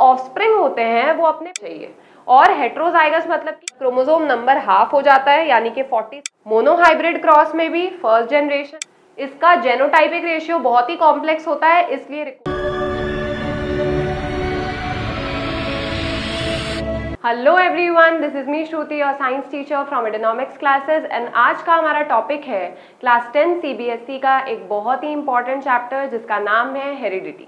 Offspring होते हैं वो अपने चाहिए, और हेट्रोजाइगस मतलब कि क्रोमोसोम नंबर हाफ हो जाता है यानी कि 40। मोनोहाइब्रिड क्रॉस में भी फर्स्ट जनरेशन, इसका जेनोटाइपिक रेशियो बहुत ही कॉम्प्लेक्स होता है, इसलिए hello everyone, this is me Shruti, your science teacher from Adonomics classes. And आज का हमारा टॉपिक है क्लास 10 सीबीएसई का एक बहुत ही इंपॉर्टेंट चैप्टर जिसका नाम है हेरिडिटी।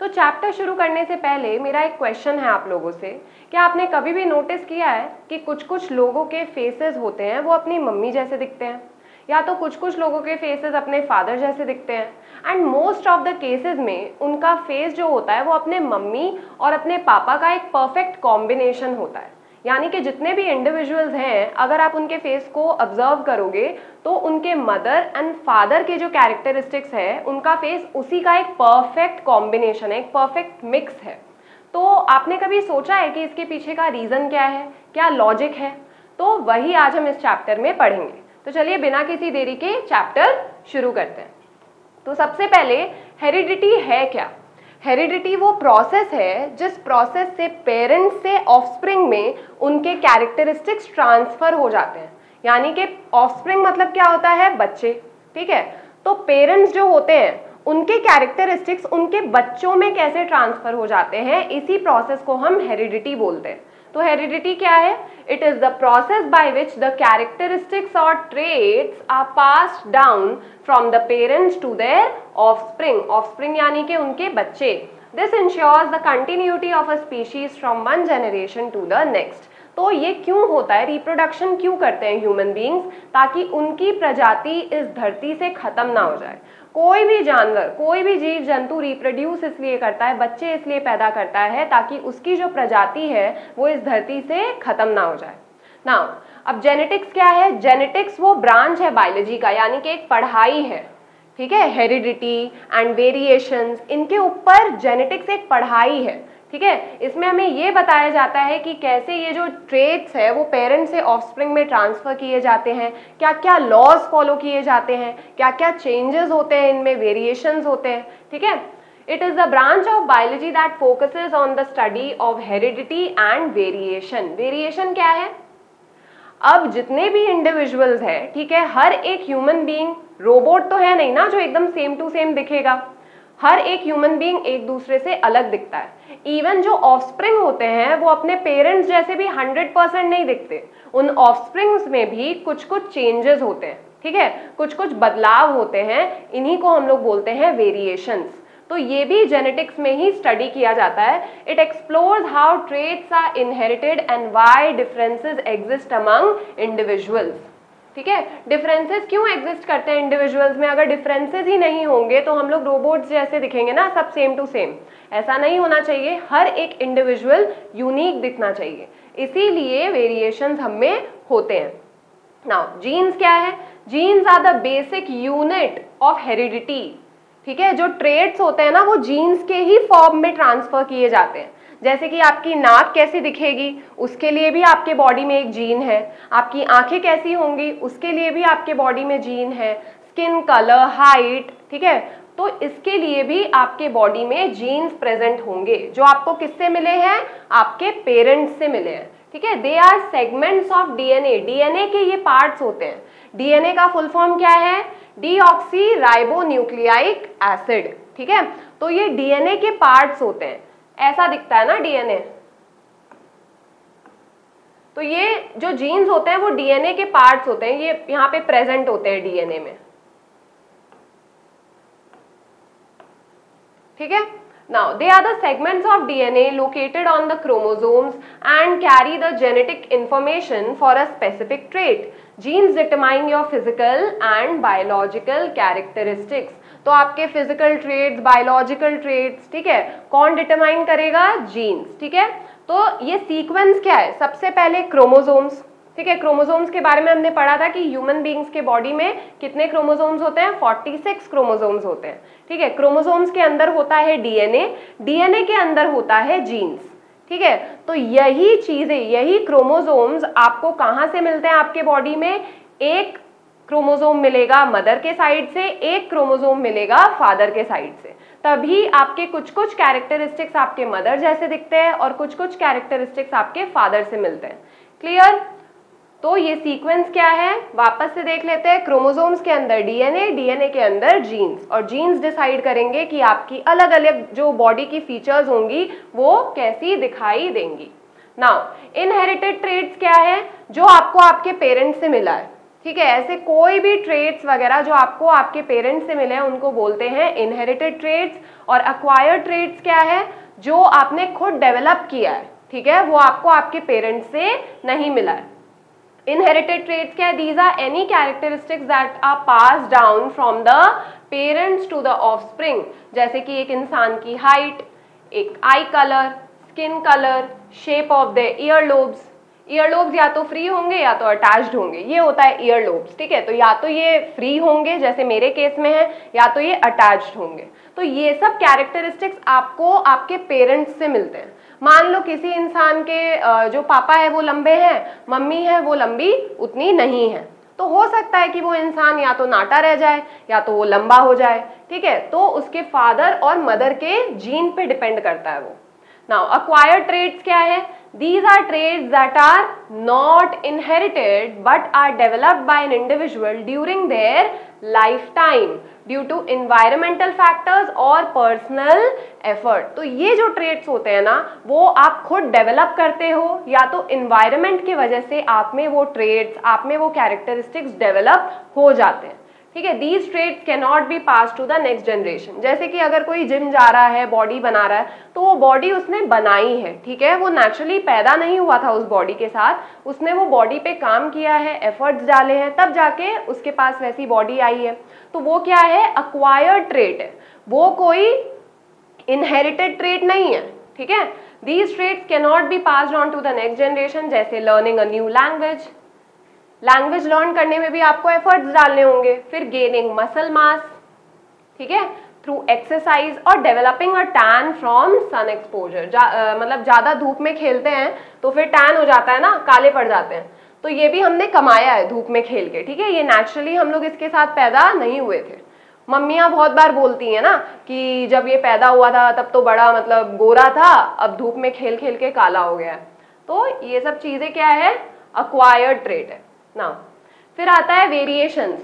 तो चैप्टर शुरू करने से पहले मेरा एक क्वेश्चन है आप लोगों से, क्या आपने कभी भी नोटिस किया है कि कुछ कुछ लोगों के फेसेस होते हैं वो अपनी मम्मी जैसे दिखते हैं, या तो कुछ कुछ लोगों के फेसेस अपने फादर जैसे दिखते हैं, and most of the cases में उनका फेस जो होता है वो अपने मम्मी और अपने पापा का एक परफेक्ट कॉम्बिनेशन होता है। यानी कि जितने भी इंडिविजुअल्स हैं, अगर आप उनके फेस को ऑब्जर्व करोगे तो उनके मदर एंड फादर के जो कैरेक्टरिस्टिक्स है उनका फेस उसी का एक परफेक्ट कॉम्बिनेशन है, एक परफेक्ट मिक्स है। तो आपने कभी सोचा है कि इसके पीछे का रीजन क्या है, क्या लॉजिक है? तो वही आज हम इस चैप्टर में पढ़ेंगे। तो चलिए बिना किसी देरी के चैप्टर शुरू करते हैं। तो सबसे पहले हेरिडिटी है क्या? हेरिडिटी वो प्रोसेस है जिस प्रोसेस से पेरेंट्स से ऑफस्प्रिंग में उनके कैरेक्टरिस्टिक्स ट्रांसफर हो जाते हैं। यानी कि ऑफस्प्रिंग मतलब क्या होता है? बच्चे, ठीक है। तो पेरेंट्स जो होते हैं उनके कैरेक्टरिस्टिक्स उनके बच्चों में कैसे ट्रांसफर हो जाते हैं, इसी प्रोसेस को हम हेरिडिटी बोलते हैं। तो हेरिडिटी क्या है? It is the process by which the characteristics और traits are passed down from the parents to their offspring. Offspring यानी कि उनके बच्चे। This ensures the continuity of a species from one generation to the next. तो ये क्यों होता है? रिप्रोडक्शन क्यों करते हैं ह्यूमन बीइंग्स? ताकि उनकी प्रजाति इस धरती से खत्म ना हो जाए। कोई भी जानवर, कोई भी जीव जंतु रिप्रोड्यूस इसलिए करता है, बच्चे इसलिए पैदा करता है ताकि उसकी जो प्रजाति है वो इस धरती से खत्म ना हो जाए। नाउ अब जेनेटिक्स क्या है? जेनेटिक्स वो ब्रांच है बायोलॉजी का, यानी कि एक पढ़ाई है, ठीक है। हेरिडिटी एंड वेरिएशंस, इनके ऊपर जेनेटिक्स एक पढ़ाई है, ठीक है। इसमें हमें ये बताया जाता है कि कैसे ये जो ट्रेट्स है वो पेरेंट्स से ऑफस्प्रिंग में ट्रांसफर किए जाते हैं, क्या क्या लॉज फॉलो किए जाते हैं, क्या क्या चेंजेस होते हैं, इनमें वेरिएशंस होते हैं, ठीक है। It is the branch of biology that focuses on the study of heredity and variation. Variation क्या है? अब जितने भी इंडिविजुअल्स हैं, ठीक है, हर एक ह्यूमन बीइंग, रोबोट तो है नहीं ना जो एकदम सेम टू सेम दिखेगा। हर एक ह्यूमन बीइंग एक दूसरे से अलग दिखता है। इवन जो ऑफस्प्रिंग होते हैं वो अपने पेरेंट्स जैसे भी 100% नहीं दिखते। उन ऑफस्प्रिंग्स में भी कुछ कुछ चेंजेस होते हैं, ठीक है, कुछ कुछ बदलाव होते हैं। इन्हीं को हम लोग बोलते हैं वेरिएशंस। तो ये भी जेनेटिक्स में ही स्टडी किया जाता है। It explores how traits are inherited and why differences exist among individuals, ठीक है। डिफरेंसेस क्यों एग्जिस्ट करते हैं इंडिविजुअल्स में? अगर डिफरेंसेस ही नहीं होंगे तो हम लोग रोबोट्स जैसे दिखेंगे ना, सब सेम टू सेम। ऐसा नहीं होना चाहिए, हर एक इंडिविजुअल यूनिक दिखना चाहिए, इसीलिए वेरिएशंस हमें होते हैं। नाउ जीन्स क्या है? Genes are the basic unit of heredity, ठीक है। जो ट्रेट्स होते हैं ना वो जीन्स के ही फॉर्म में ट्रांसफर किए जाते हैं। जैसे कि आपकी नाक कैसी दिखेगी उसके लिए भी आपके बॉडी में एक जीन है, आपकी आंखें कैसी होंगी उसके लिए भी आपके बॉडी में जीन है, स्किन कलर, हाइट, ठीक है। तो इसके लिए भी आपके बॉडी में जीन्स प्रेजेंट होंगे, जो आपको किससे मिले हैं? आपके पेरेंट्स से मिले हैं, ठीक है। They are segments of DNA. DNA के ये पार्ट्स होते हैं। डीएनए का फुल फॉर्म क्या है? डीऑक्सी राइबो न्यूक्लियाइक एसिड, ठीक है। तो ये डीएनए के पार्ट्स होते हैं, ऐसा दिखता है ना डीएनए। तो ये जो जीन्स होते हैं वो डीएनए के पार्ट्स होते हैं, ये यहाँ पे प्रेजेंट होते हैं डीएनए में, ठीक है। Now, they are the segments of DNA located on the chromosomes and carry the genetic information for a specific trait. Genes determine your physical and biological characteristics. तो आपके फिजिकल ट्रेट्स, बायोलॉजिकल ट्रेट्स, ठीक है, कौन determine करेगा? Jeans, ठीक है। तो ये सीक्वेंस क्या है? सबसे पहले क्रोमोसोम्स, ठीक है। क्रोमोसोम्स के बारे में हमने पढ़ा था कि ह्यूमन बीइंग्स के बॉडी में कितने क्रोमोसोम्स होते हैं? 46 क्रोमोसोम्स होते हैं, ठीक है। क्रोमोसोम्स के अंदर होता है डीएनए, डीएनए के अंदर होता है जीन्स, ठीक है। तो यही चीजें, यही क्रोमोसोम्स आपको कहाँ से मिलते हैं? आपके बॉडी में एक क्रोमोसोम मिलेगा मदर के साइड से, एक क्रोमोसोम मिलेगा फादर के साइड से। तभी आपके कुछ कुछ कैरेक्टरिस्टिक्स आपके मदर जैसे दिखते हैं और कुछ कुछ कैरेक्टरिस्टिक्स आपके फादर से मिलते हैं। क्लियर? तो ये सीक्वेंस क्या है, वापस से देख लेते हैं। क्रोमोसोम्स के अंदर डीएनए, डीएनए के अंदर जीन्स, और जीन्स डिसाइड करेंगे कि आपकी अलग अलग जो बॉडी की फीचर्स होंगी वो कैसी दिखाई देंगी। नाउ इनहेरिटेड ट्रेट्स क्या है, जो आपको आपके पेरेंट्स से मिला है, ठीक है। ऐसे कोई भी ट्रेट्स वगैरह जो आपको आपके पेरेंट्स से मिले हैं उनको बोलते हैं इनहेरिटेड ट्रेट्स। और अक्वायर्ड ट्रेट्स क्या है, जो आपने खुद डेवलप किया है, ठीक है, वो आपको आपके पेरेंट्स से नहीं मिला है। इनहेरिटेड ट्रेट्स क्या है, these are any characteristics that are pass down from the parents to the offspring. जैसे कि एक इंसान की हाइट, एक eye colour, skin colour, shape of the ear lobes. Ear lobes या तो फ्री होंगे या तो अटैच्ड होंगे, ये होता है ईयर लोब्स, ठीक है। तो या तो ये फ्री होंगे जैसे मेरे केस में है, या तो ये अटैच्ड होंगे। तो ये सब कैरेक्टरिस्टिक्स आपको आपके पेरेंट्स से मिलते हैं। मान लो किसी इंसान के जो पापा है वो लंबे हैं, मम्मी है वो लंबी उतनी नहीं है, तो हो सकता है कि वो इंसान या तो नाटा रह जाए या तो वो लंबा हो जाए, ठीक है। तो उसके फादर और मदर के जीन पे डिपेंड करता है वो। नाउ अक्वायर्ड ट्रेट्स क्या है, these are traits that are not inherited but are developed by an individual during their lifetime due to environmental factors और personal effort। तो ये जो traits होते हैं ना, वो आप खुद डेवलप करते हो या तो environment की वजह से आप में वो traits, आप में वो characteristics डेवलप हो जाते हैं, ठीक है। These traits can not be pass to the next generation. जैसे कि अगर कोई जिम जा रहा है, बॉडी बना रहा है, तो वो बॉडी उसने बनाई है, ठीक है, वो नेचुरली पैदा नहीं हुआ था उस बॉडी के साथ, उसने वो बॉडी पे काम किया है, एफर्ट्स डाले हैं, तब जाके उसके पास वैसी बॉडी आई है। तो वो क्या है, अक्वायर्ड ट्रेट है, वो कोई इनहेरिटेड ट्रेट नहीं है, ठीक है। These traits can not be passed on to the next generation, जैसे learning a new language. Language learn करने में भी आपको एफर्ट्स डालने होंगे। फिर गेनिंग मसल मास, ठीक है, थ्रू एक्सरसाइज, और developing a tan from sun exposure. मतलब ज्यादा धूप में खेलते हैं तो फिर टैन हो जाता है ना, काले पड़ जाते हैं, तो ये भी हमने कमाया है धूप में खेल के, ठीक है। ये नेचुरली हम लोग इसके साथ पैदा नहीं हुए थे। मम्मियाँ बहुत बार बोलती हैं ना कि जब ये पैदा हुआ था तब तो बड़ा मतलब गोरा था, अब धूप में खेल खेल के काला हो गया है। तो ये सब चीजें क्या है, अक्वायर्ड ट्रेट है। नाउ फिर आता है variations.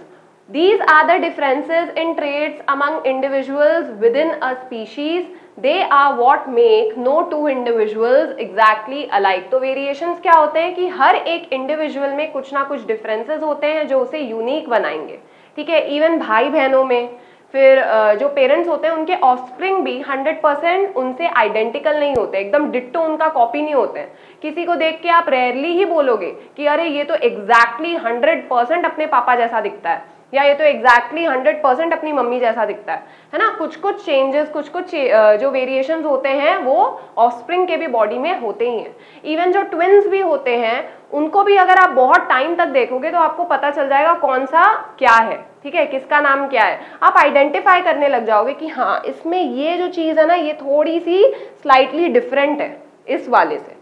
These are the differences in traits among individuals within a species. They are what make no two individuals exactly alike. तो वेरिएशंस क्या होते हैं कि हर एक इंडिविजुअल में कुछ ना कुछ डिफरेंसेस होते हैं जो उसे यूनिक बनाएंगे, ठीक है। इवन भाई बहनों में, फिर जो पेरेंट्स होते हैं उनके ऑफस्प्रिंग भी 100% उनसे आइडेंटिकल नहीं होते, एकदम डिट्टो उनका कॉपी नहीं होते हैं। किसी को देख के आप रेयरली ही बोलोगे कि अरे ये तो एग्जैक्टली 100% अपने पापा जैसा दिखता है, या ये तो एग्जैक्टली 100% अपनी मम्मी जैसा दिखता है ना। कुछ कुछ चेंजेस, कुछ कुछ जो वेरिएशंस होते हैं वो ऑफस्प्रिंग के भी बॉडी में होते ही हैं। इवन जो ट्विन्स भी होते हैं उनको भी अगर आप बहुत टाइम तक देखोगे तो आपको पता चल जाएगा कौन सा क्या है, ठीक है, किसका नाम क्या है। आप आइडेंटिफाई करने लग जाओगे कि हाँ इसमें ये जो चीज़ है ना ये थोड़ी सी स्लाइटली डिफरेंट है इस वाले से।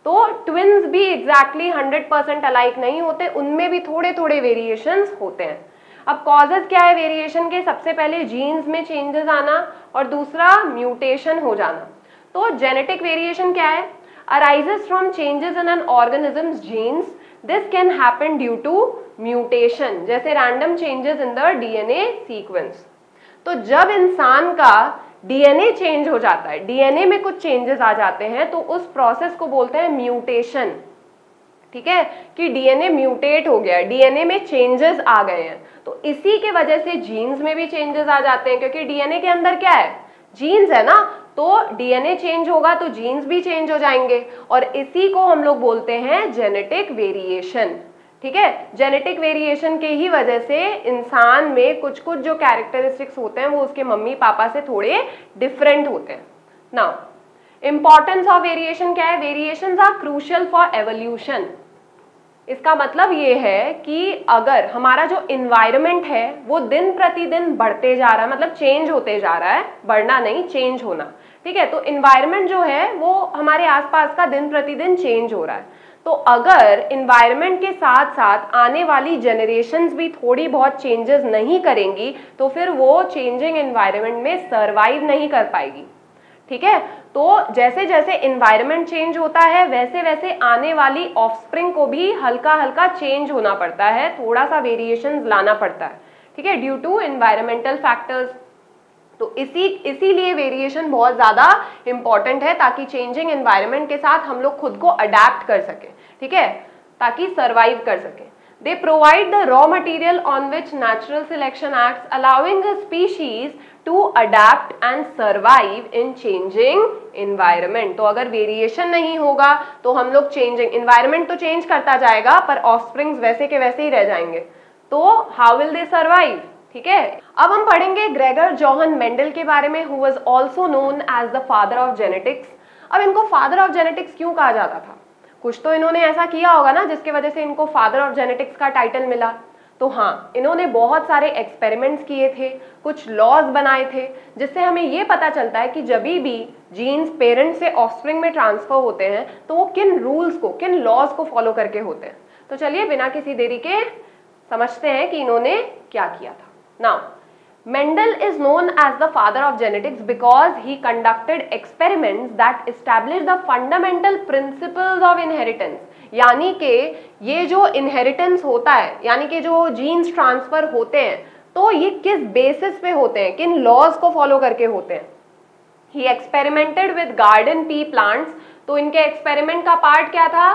तो ट्विन्स भी एग्जैक्टली 100% अलाइक नहीं होते, उनमें भी थोड़े थोड़े वेरिएशंस होते हैं। अब कॉजेज क्या है वेरिएशन के, सबसे पहले जीन्स में चेंजेस आना और दूसरा म्यूटेशन हो जाना। तो जेनेटिक वेरिएशन क्या है, arises from changes in an organism's genes. This can happen due to mutation, जैसे random changes in the DNA sequence। तो जब इंसान का डीएनए चेंज हो जाता है, डीएनए में कुछ चेंजेस आ जाते हैं, तो उस प्रोसेस को बोलते हैं म्यूटेशन, ठीक है, कि डीएनए म्यूटेट हो गया, डीएनए में चेंजेस आ गए हैं। तो इसी के वजह से जीन्स में भी चेंजेस आ जाते हैं, क्योंकि डीएनए के अंदर क्या है, जीन्स है ना, तो डीएनए चेंज होगा तो जीन्स भी चेंज हो जाएंगे, और इसी को हम लोग बोलते हैं जेनेटिक वेरिएशन, ठीक है। जेनेटिक वेरिएशन के ही वजह से इंसान में कुछ कुछ जो कैरेक्टरिस्टिक्स होते हैं वो उसके मम्मी पापा से थोड़े डिफरेंट होते हैं। नाउ इंपॉर्टेंस ऑफ वेरिएशन क्या है, variations are crucial for evolution. इसका मतलब ये है कि अगर हमारा जो इन्वायरमेंट है वो दिन प्रतिदिन बढ़ते जा रहा है, मतलब चेंज होते जा रहा है, बढ़ना नहीं चेंज होना, ठीक है। तो इन्वायरमेंट जो है वो हमारे आसपास का दिन प्रतिदिन चेंज हो रहा है। तो अगर इन्वायरमेंट के साथ साथ आने वाली जनरेशन्स भी थोड़ी बहुत चेंजेस नहीं करेंगी तो फिर वो चेंजिंग इन्वायरमेंट में सर्वाइव नहीं कर पाएगी। ठीक है, तो जैसे जैसे इन्वायरमेंट चेंज होता है वैसे वैसे आने वाली ऑफस्प्रिंग को भी हल्का हल्का चेंज होना पड़ता है, थोड़ा सा वेरिएशंस लाना पड़ता है। ठीक है, ड्यू टू इन्वायरमेंटल फैक्टर्स। तो इसीलिए वेरिएशन बहुत ज्यादा इंपॉर्टेंट है ताकि चेंजिंग एनवायरनमेंट के साथ हम लोग खुद को अडेप्ट कर सके। ठीक है, ताकि सर्वाइव कर सके। They provide the raw material on which natural selection acts, allowing a species to adapt and survive in changing environment. तो अगर वेरिएशन नहीं होगा तो हम लोग चेंजिंग environment तो चेंज करता जाएगा पर ऑफस्प्रिंग्स वैसे के वैसे ही रह जाएंगे, तो हाउ विल दे सर्वाइव। ठीक है, अब हम पढ़ेंगे ग्रेगर जोहन मेंडल के बारे में, who was also known as the father of genetics. अब इनको फादर ऑफ जेनेटिक्स क्यों कहा जाता था? कुछ तो इन्होंने ऐसा किया होगा ना जिसके वजह से इनको फादर ऑफ जेनेटिक्स का टाइटल मिला। तो हाँ, इन्होंने बहुत सारे एक्सपेरिमेंट्स किए थे, कुछ लॉज बनाए थे, जिससे हमें ये पता चलता है कि जब भी जीन्स पेरेंट्स से ऑफस्प्रिंग में ट्रांसफर होते हैं तो वो किन रूल्स को, किन लॉज को फॉलो करके होते हैं। तो चलिए बिना किसी देरी के समझते हैं कि इन्होंने क्या किया था। Now, Mendel is known as the father of genetics because he conducted experiments that established the fundamental principles of inheritance. यानी कि ये जो inheritance होता है, यानी कि जो genes transfer होते हैं, तो ये किस basis पे होते हैं, किन laws को follow करके होते हैं। He experimented with garden pea plants. तो इनके experiment का part क्या था?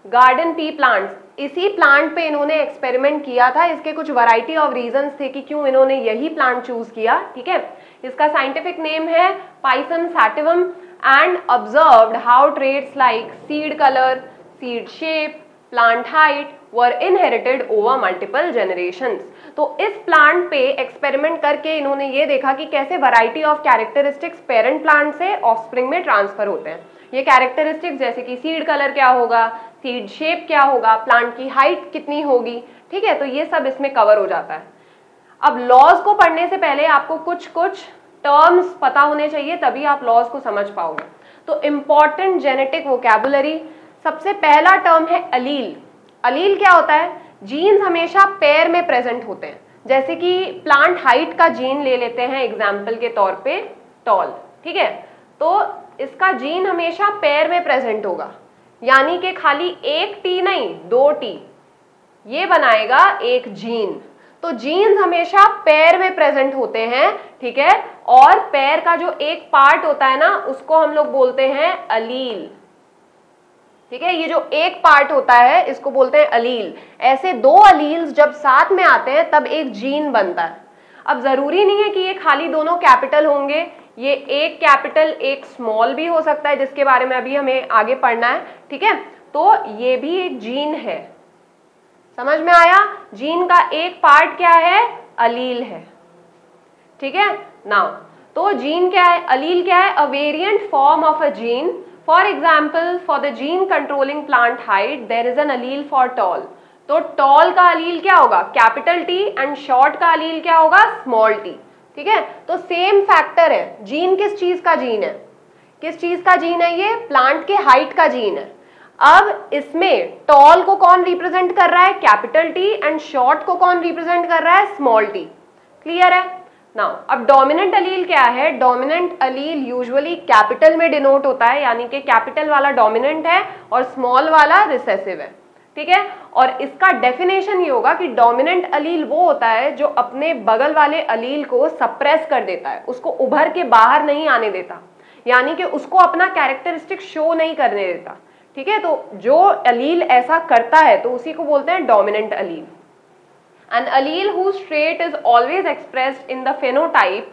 Garden pea plants. इसी प्लांट पे इन्होंने एक्सपेरिमेंट किया था। इसके कुछ वैरायटी ऑफ रीजंस थे कि क्यों इन्होंने यही प्लांट चूज किया। ठीक है, इसका साइंटिफिक नेम है Pisum sativum and observed how traits like seed colour, seed shape, plant height were inherited over multiple generations. तो इस प्लांट पे एक्सपेरिमेंट करके इन्होंने ये देखा कि कैसे variety of characteristics parent plant से ऑफस्प्रिंग में ट्रांसफर होते हैं। ये कैरेक्टरिस्टिक्स जैसे कि सीड कलर क्या होगा, सीड शेप क्या होगा, प्लांट की हाइट कितनी होगी। ठीक है, तो ये सब इसमें कवर हो जाता है। अब लॉज को पढ़ने से पहले आपको कुछ कुछ टर्म्स पता होने चाहिए, तभी आप लॉज को समझ पाओगे। तो इंपॉर्टेंट जेनेटिक वोकैबुलरी, सबसे पहला टर्म है अलील। अलील क्या होता है? जीन्स हमेशा पेयर में प्रेजेंट होते हैं। जैसे कि प्लांट हाइट का जीन ले लेते हैं एग्जाम्पल के तौर पे, टॉल। ठीक है, तो इसका जीन हमेशा पेयर में प्रेजेंट होगा, यानी कि खाली एक टी नहीं, दो टी, ये बनाएगा एक जीन। तो जीन्स हमेशा पेयर में प्रेजेंट होते हैं। ठीक है, और पेयर का जो एक पार्ट होता है ना, उसको हम लोग बोलते हैं अलील। ठीक है, ये जो एक पार्ट होता है इसको बोलते हैं अलील। ऐसे दो अलील्स जब साथ में आते हैं तब एक जीन बनता है। अब जरूरी नहीं है कि ये खाली दोनों कैपिटल होंगे, ये एक कैपिटल एक स्मॉल भी हो सकता है, जिसके बारे में अभी हमें आगे पढ़ना है। ठीक है, तो ये भी एक जीन है। समझ में आया? जीन का एक पार्ट क्या है? अलील है। ठीक है, नाउ तो जीन क्या है? अलील क्या है? A variant form of a gene. For example, for the gene controlling plant height there is an allele for tall. तो टॉल का अलील क्या होगा? कैपिटल टी, एंड शॉर्ट का अलील क्या होगा? Small T. ठीक है, तो सेम फैक्टर है। जीन किस चीज का जीन है? किस चीज का जीन है? ये प्लांट के हाइट का जीन है। अब इसमें टॉल को कौन रिप्रेजेंट कर रहा है? कैपिटल टी, एंड शॉर्ट को कौन रिप्रेजेंट कर रहा है? Small T. क्लियर है? नाउ, अब डोमिनेंट अलील क्या है? डोमिनेंट अलील यूजुअली कैपिटल में डिनोट होता है, यानी कि कैपिटल वाला डोमिनेंट है और स्मॉल वाला रिसेसिव है। ठीक है, और इसका डेफिनेशन ये होगा कि डोमिनेंट अलील वो होता है जो अपने बगल वाले अलील को सप्रेस कर देता है, उसको उभर के बाहर नहीं आने देता, यानी कि उसको अपना कैरेक्टरिस्टिक शो नहीं करने देता। ठीक है, तो जो अलील ऐसा करता है तो उसी को बोलते हैं dominant Aleel. An allele whose trait is always expressed in the phenotype,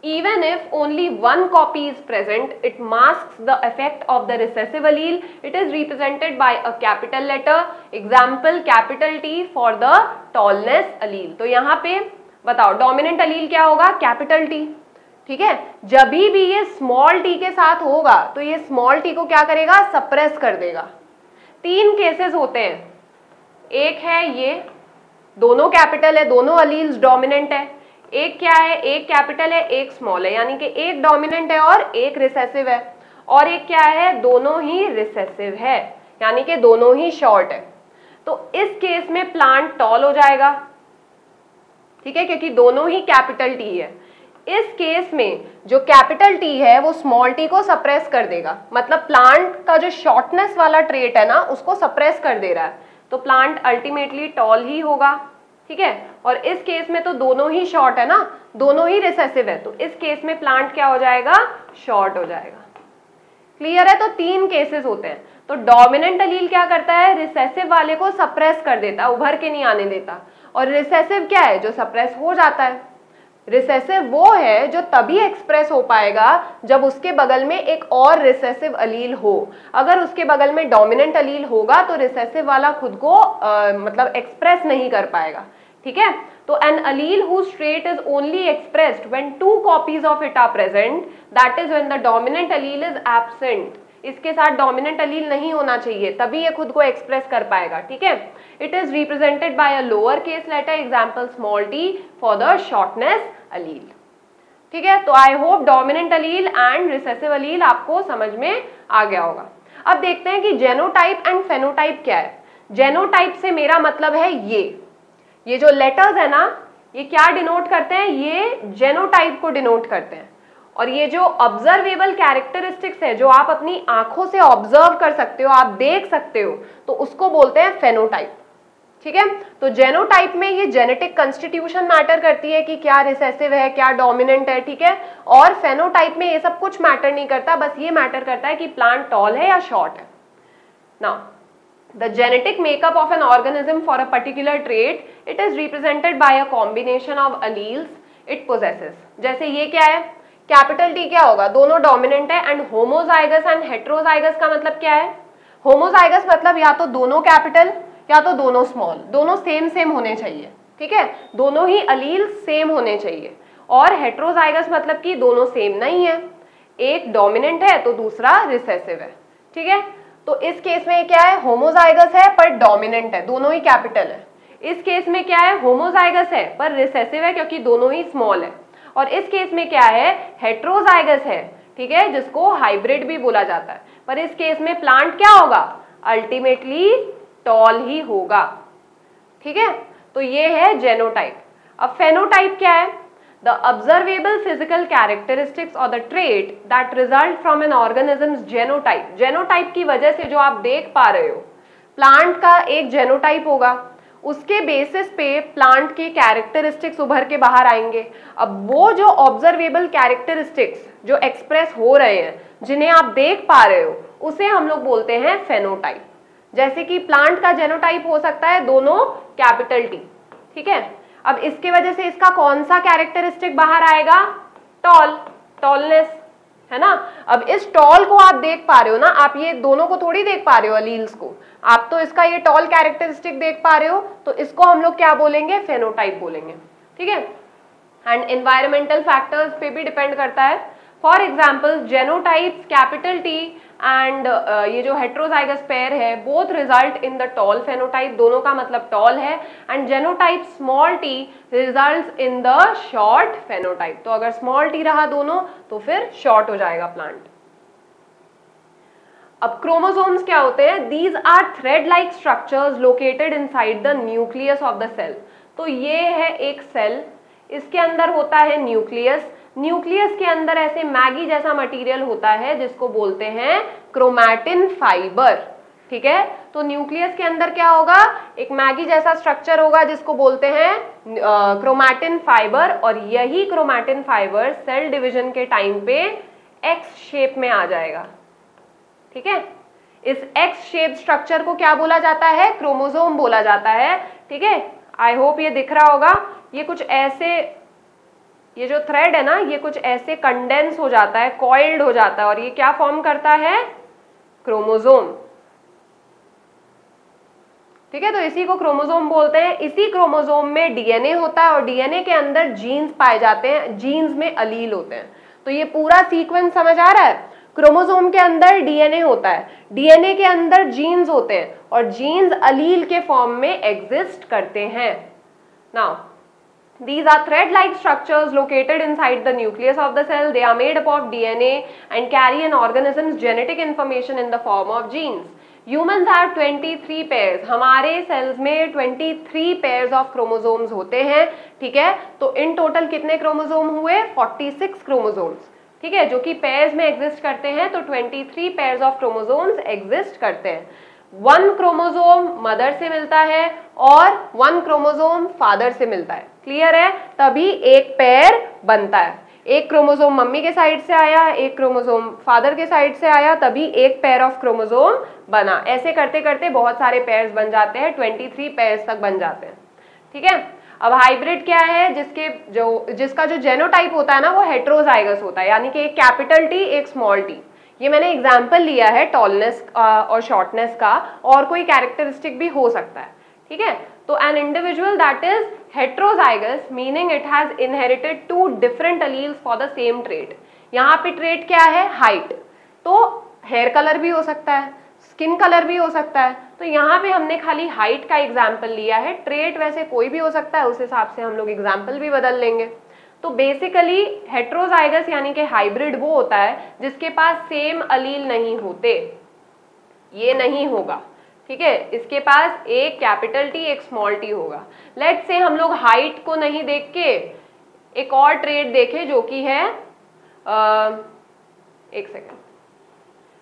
even if only one copy is present, it masks the effect of the recessive allele. It is represented by a capital letter, example capital T for the tallness allele. तो यहाँ पे बताओ dominant अलील क्या होगा? Capital T. ठीक है, जब भी ये स्मॉल टी के साथ होगा तो ये स्मॉल टी को क्या करेगा? सप्रेस कर देगा। तीन केसेस होते हैं। एक है ये, दोनों कैपिटल है, दोनों अलील्स डोमिनेंट है। एक क्या है? एक कैपिटल है, एक स्मॉल है, यानी कि एक डोमिनेंट है और एक रिसेसिव है। और एक क्या है? दोनों ही रिसेसिव है, यानी कि दोनों ही शॉर्ट है, तो इस केस में प्लांट टॉल हो जाएगा, ठीक है, क्योंकि दोनों ही कैपिटल टी है। इस केस में जो कैपिटल टी है वो स्मॉल टी को सप्रेस कर देगा, मतलब प्लांट का जो शॉर्टनेस वाला ट्रेट है ना उसको सप्रेस कर दे रहा है, तो प्लांट अल्टीमेटली टॉल ही होगा, ठीक है। और इस केस में तो दोनों ही शॉर्ट है ना, दोनों ही रिसेसिव है, तो इस केस में प्लांट क्या हो जाएगा, शॉर्ट हो जाएगा। क्लियर है? तो 3 केसेस होते हैं। तो डोमिनेंट अलील क्या करता है, रिसेसिव वाले को सप्रेस कर देता है, उभर के नहीं आने देता। और रिसेसिव क्या है, जो सप्रेस हो जाता है। रिसेसिव वो है जो तभी एक्सप्रेस हो पाएगा जब उसके बगल में एक और रिसेसिव अलील हो। अगर उसके बगल में डोमिनेंट अलील होगा तो रिसेसिव वाला खुद को मतलब एक्सप्रेस नहीं कर पाएगा, ठीक है। तो an allele whose trait is only expressed when 2 copies of it are present, that is when the dominant allele is absent. इसके साथ डोमिनेंट अलील नहीं होना चाहिए, तभी ये खुद को एक्सप्रेस कर पाएगा, ठीक है। It is represented by a lower case letter example small T for the shortness allele, ठीक है। तो I hope dominant allele and recessive allele आपको समझ में आ गया होगा। अब देखते हैं कि जेनोटाइप एंड फेनोटाइप क्या है। जेनोटाइप से मेरा मतलब है ये जो लेटर्स है ना, ये क्या डिनोट करते हैं, ये जेनोटाइप को डिनोट करते हैं। और ये जो ऑब्जर्वेबल कैरेक्टरिस्टिक्स है, जो आप अपनी आंखों से ऑब्जर्व कर सकते हो, आप देख सकते हो, तो उसको बोलते हैं फेनोटाइप, ठीक है। तो जेनोटाइप में ये जेनेटिक कंस्टिट्यूशन मैटर करती है कि क्या रिसेसिव है, क्या डोमिनेंट है, ठीक है। और फेनोटाइप में ये सब कुछ मैटर नहीं करता, बस ये मैटर करता है कि प्लांट टॉल है या शॉर्ट है। Now the genetic makeup of an organism for a particular trait, it is represented by a combination of alleles it possesses. जैसे ये क्या है, कैपिटल टी क्या होगा, दोनों डोमिनेंट है। एंड होमोजाइगस एंड हेट्रोजाइगस का मतलब क्या है, होमोजाइगस मतलब या तो दोनों कैपिटल या तो दोनों स्मॉल, दोनों सेम होने चाहिए, ठीक है, दोनों ही अलील सेम होने चाहिए। और हेट्रोजाइगस मतलब कि दोनों सेम नहीं है, एक डोमिनेंट है तो दूसरा रिसेसिव है, ठीक है। तो इस केस में क्या है, होमोजाइगस है पर डोमिनेंट है, दोनों ही कैपिटल है। इस केस में क्या है, होमोजाइगस है पर रिसेसिव है क्योंकि दोनों ही स्मॉल है। और इस केस में क्या है, हेट्रोजाइगस है, ठीक है, जिसको हाइब्रिड भी बोला जाता है। पर इस केस में प्लांट क्या होगा, अल्टीमेटली टॉल ही होगा, ठीक है। तो ये है जेनोटाइप। अब फेनोटाइप क्या है, the observable physical characteristics or the trait that result from an organism's genotype. genotype की वजह से जो आप देख पा रहे हो, प्लांट का एक जेनोटाइप होगा, उसके बेसिस पे प्लांट के कैरेक्टरिस्टिक्स उभर के बाहर आएंगे। अब वो जो ऑब्जर्वेबल कैरेक्टरिस्टिक्स जो एक्सप्रेस हो रहे हैं, जिन्हें आप देख पा रहे हो, उसे हम लोग बोलते हैं फेनोटाइप। जैसे कि प्लांट का जेनोटाइप हो सकता है दोनों कैपिटल टी, ठीक है। अब इसके वजह से इसका कौन सा कैरेक्टरिस्टिक बाहर आएगा, टॉलनेस, है ना। अब इस टॉल को आप देख पा रहे हो ना, आप ये दोनों को थोड़ी देख पा रहे हो, अलील्स को, आप तो इसका ये टॉल कैरेक्टरिस्टिक देख पा रहे हो, तो इसको हम लोग क्या बोलेंगे, फेनोटाइप बोलेंगे, ठीक है। एंड एनवायरमेंटल फैक्टर्स पे भी डिपेंड करता है। For example genotypes capital T and ये जो हेट्रोजाइगस पेयर है, both result in the tall phenotype, दोनों का मतलब टॉल है। And genotype small T results in the short phenotype, तो अगर स्मॉल टी रहा दोनों तो फिर शॉर्ट हो जाएगा प्लांट। अब क्रोमोसोम्स क्या होते हैं, these are thread like structures located inside the nucleus of the cell. तो ये है एक सेल, इसके अंदर होता है न्यूक्लियस, न्यूक्लियस के अंदर ऐसे मैगी जैसा मटेरियल होता है जिसको बोलते हैं क्रोमैटिन फाइबर, ठीक है। तो न्यूक्लियस के अंदर क्या होगा, एक मैगी जैसा स्ट्रक्चर होगा जिसको बोलते हैं क्रोमैटिन फाइबर। और यही क्रोमैटिन फाइबर सेल डिवीजन के टाइम पे एक्स शेप में आ जाएगा, ठीक है। इस एक्स शेप स्ट्रक्चर को क्या बोला जाता है, क्रोमोसोम बोला जाता है, ठीक है। आई होप ये दिख रहा होगा, ये कुछ ऐसे, ये जो थ्रेड है ना, ये कुछ ऐसे कंडेंस हो जाता है, कॉइल्ड हो जाता है, और ये क्या फॉर्म करता है, क्रोमोसोम, ठीक है। तो इसी को क्रोमोसोम बोलते हैं। इसी क्रोमोसोम में डीएनए होता है और डीएनए के अंदर जीन्स पाए जाते हैं, जीन्स में अलील होते हैं। तो ये पूरा सीक्वेंस समझ आ रहा है, क्रोमोसोम के अंदर डीएनए होता है, डीएनए के अंदर जीन्स होते हैं और जीन्स अलील के फॉर्म में एग्जिस्ट करते हैं। Now these are thread-like structures located inside the nucleus of the cell. They are made up of DNA and carry an organism's genetic information in the form of genes. Humans have 23 pairs, हमारे sales में 23 pairs of chromosomes होते हैं, ठीक है। तो in total कितने chromosome हुए? 46 chromosomes, ठीक है, जो कि पेयर्स में एग्जिस्ट करते हैं। तो 23 पेयर्स ऑफ क्रोमोसोम्स एग्जिस्ट करते हैं। 1 क्रोमोसोम मदर से मिलता है और 1 क्रोमोसोम फादर से मिलता है, क्लियर है, तभी एक पेयर बनता है। एक क्रोमोसोम मम्मी के साइड से आया, एक क्रोमोसोम फादर के साइड से आया, तभी एक पेयर ऑफ क्रोमोसोम बना। ऐसे करते करते बहुत सारे पेयर्स बन जाते हैं, 23 पेयर्स तक बन जाते हैं, ठीक है। अब हाइब्रिड क्या है? जिसका जो जेनोटाइप होता है ना वो हेट्रोजाइगस होता है, यानी कि एक कैपिटल टी एक स्मॉल टी। ये मैंने एग्जाम्पल लिया है टॉलनेस और शॉर्टनेस का, और कोई कैरेक्टरिस्टिक भी हो सकता है, ठीक है। तो an individual that is heterozygous meaning it has inherited 2 different alleles for the same trait. यहाँ पे ट्रेट क्या है? हाइट। तो हेयर कलर भी हो सकता है, स्किन कलर भी हो सकता है, तो यहाँ पे हमने खाली हाइट का एग्जाम्पल लिया है। ट्रेट वैसे कोई भी हो सकता है, उस हिसाब से हम लोग एग्जाम्पल भी बदल लेंगे। तो बेसिकली हेट्रोजाइगस यानी कि हाइब्रिड वो होता है जिसके पास सेम अलील नहीं होते, ये नहीं होगा, ठीक है। इसके पास एक कैपिटल टी एक स्मॉल टी होगा। लेट्स से हम लोग हाइट को नहीं देख के एक और ट्रेट देखें जो कि है एक सेकेंड,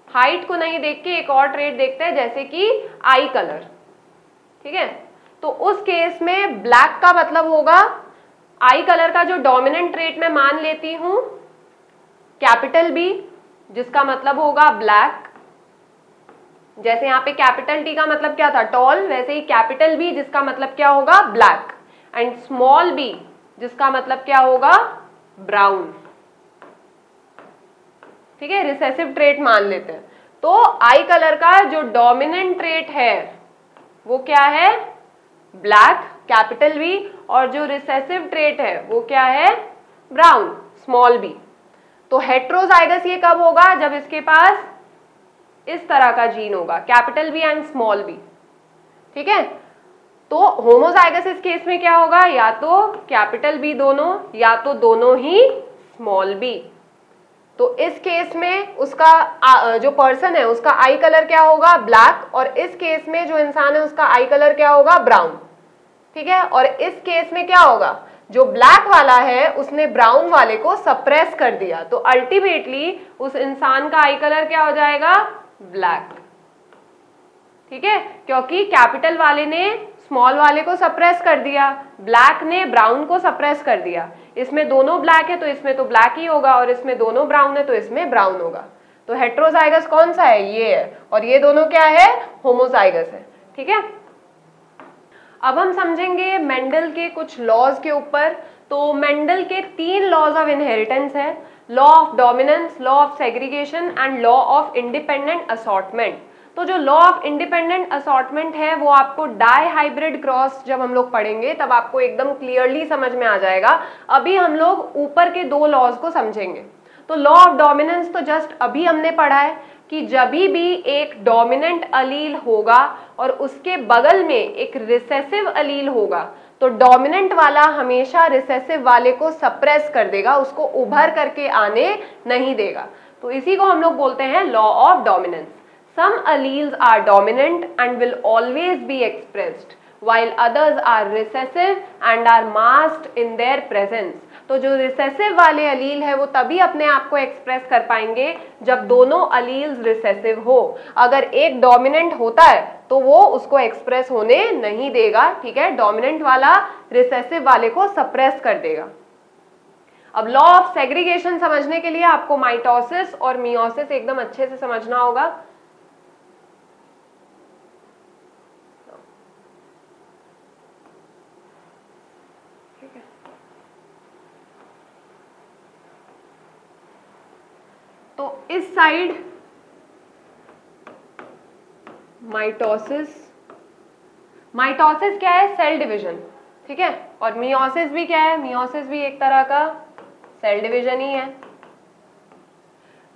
हाइट को नहीं देख के एक और ट्रेट देखते हैं जैसे कि आई कलर, ठीक है। तो उस केस में ब्लैक का मतलब होगा, आई कलर का जो डोमिनेंट ट्रेट मैं मान लेती हूं कैपिटल बी, जिसका मतलब होगा ब्लैक। जैसे यहाँ पे कैपिटल टी का मतलब क्या था? टॉल, वैसे ही कैपिटल बी जिसका मतलब क्या होगा? ब्लैक। एंड स्मॉल बी जिसका मतलब क्या होगा? ब्राउन, ठीक है। रिसेसिव ट्रेट मान लेते हैं। तो आई कलर का जो डोमिनेंट ट्रेट है वो क्या है? ब्लैक, कैपिटल बी, और जो रिसेसिव ट्रेट है वो क्या है? Brown, small B. तो हेट्रोजाइगस ये कब होगा? जब इसके पास इस तरह का जीन होगा, capital B and small B, ठीक है। तो होमोजाइगस इस केस में क्या होगा? या तो कैपिटल बी दोनों, या तो दोनों ही स्मॉल बी। तो इस केस में उसका जो पर्सन है उसका आई कलर क्या होगा? ब्लैक, और इस केस में जो इंसान है उसका आई कलर क्या होगा? ब्राउन, ठीक है। और इस केस में क्या होगा? जो ब्लैक वाला है उसने ब्राउन वाले को सप्रेस कर दिया, तो अल्टीमेटली उस इंसान का आई कलर क्या हो जाएगा? ब्लैक, ठीक है, क्योंकि कैपिटल वाले ने स्मॉल वाले को सप्रेस कर दिया, ब्लैक ने ब्राउन को सप्रेस कर दिया। इसमें दोनों ब्लैक है तो इसमें तो ब्लैक ही होगा, और इसमें दोनों ब्राउन है तो इसमें ब्राउन होगा। तो हेट्रोजाइगस कौन सा है? ये है, और ये दोनों क्या है? होमोजाइगस है, ठीक है। अब हम समझेंगे मेंडल के कुछ लॉज के ऊपर। तो मेंडल के 3 लॉज ऑफ इनहेरिटेंस है, law of dominance, law of segregation and law of independent assortment. तो जो लॉ ऑफ इंडिपेंडेंट असॉर्टमेंट है वो आपको डाई हाइब्रिड क्रॉस जब हम लोग पढ़ेंगे तब आपको एकदम क्लियरली समझ में आ जाएगा। अभी हम लोग ऊपर के 2 लॉज को समझेंगे। तो लॉ ऑफ डोमिनेंस तो जस्ट अभी हमने पढ़ा है कि जब भी एक डोमिनेंट अलील होगा और उसके बगल में एक रिसेसिव अलील होगा तो डोमिनेंट वाला हमेशा रिसेसिव वाले को सप्रेस कर देगा, उसको उभर करके आने नहीं देगा। तो इसी को हम लोग बोलते हैं law of dominance. Some alleles are dominant and will always be expressed, while others are recessive and are masked in their presence. तो जो रिसेसिव वाले अलील है वो तभी अपने आप को एक्सप्रेस कर पाएंगे जब दोनों अलील्स रिसेसिव हो। अगर एक डोमिनेंट होता है तो वो उसको एक्सप्रेस होने नहीं देगा, ठीक है। डोमिनेंट वाला रिसेसिव वाले को सप्रेस कर देगा। अब लॉ ऑफ सेग्रीगेशन समझने के लिए आपको माइटोसिस और मियोसिस एकदम अच्छे से समझना होगा। तो इस साइड माइटोसिस, माइटोसिस क्या है? सेल डिवीजन, ठीक है। और मियोसिस भी क्या है? मियोसिस भी एक तरह का सेल डिवीजन ही है,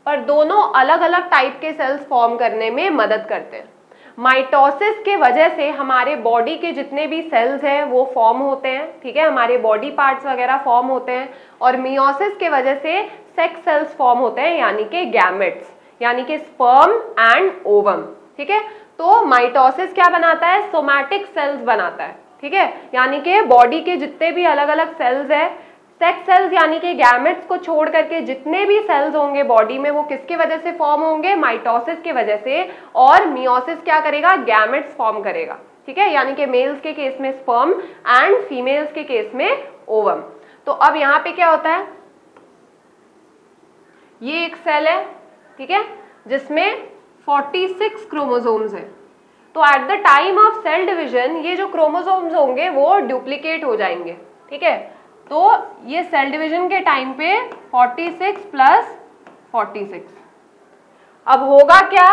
पर दोनों अलग अलग टाइप के सेल्स फॉर्म करने में मदद करते हैं। माइटोसिस के वजह से हमारे बॉडी के जितने भी सेल्स हैं वो फॉर्म होते हैं, ठीक है, हमारे बॉडी पार्ट्स वगैरह फॉर्म होते हैं। और मियोसिस के वजह से सेक्स सेल्स फॉर्म होते हैं, यानी कि गैमेट्स, यानी कि स्पर्म एंड ओवम, ठीक है। तो माइटोसिस क्या बनाता है, सोमैटिक सेल्स बनाता है, ठीक है, यानी कि बॉडी के जितने भी अलग अलग सेल्स है, सेक्स सेल्स यानी कि गैमेट्स को छोड़ करके जितने भी सेल्स होंगे बॉडी में वो किसके वजह से फॉर्म होंगे, माइटोसिस की वजह से। और मियोसिस क्या करेगा, गैमेट्स फॉर्म करेगा, ठीक है, यानी कि मेल्स के केस में स्पर्म एंड फीमेल्स के केस में ओवम। तो अब यहाँ पे क्या होता है, ये एक सेल है, ठीक है, जिसमें 46 क्रोमोसोम्स हैं। तो at the time of cell division ये जो क्रोमोसोम्स होंगे वो डुप्लीकेट हो जाएंगे, ठीक है। तो ये सेल डिवीजन के टाइम पे 46 प्लस 46। अब होगा क्या,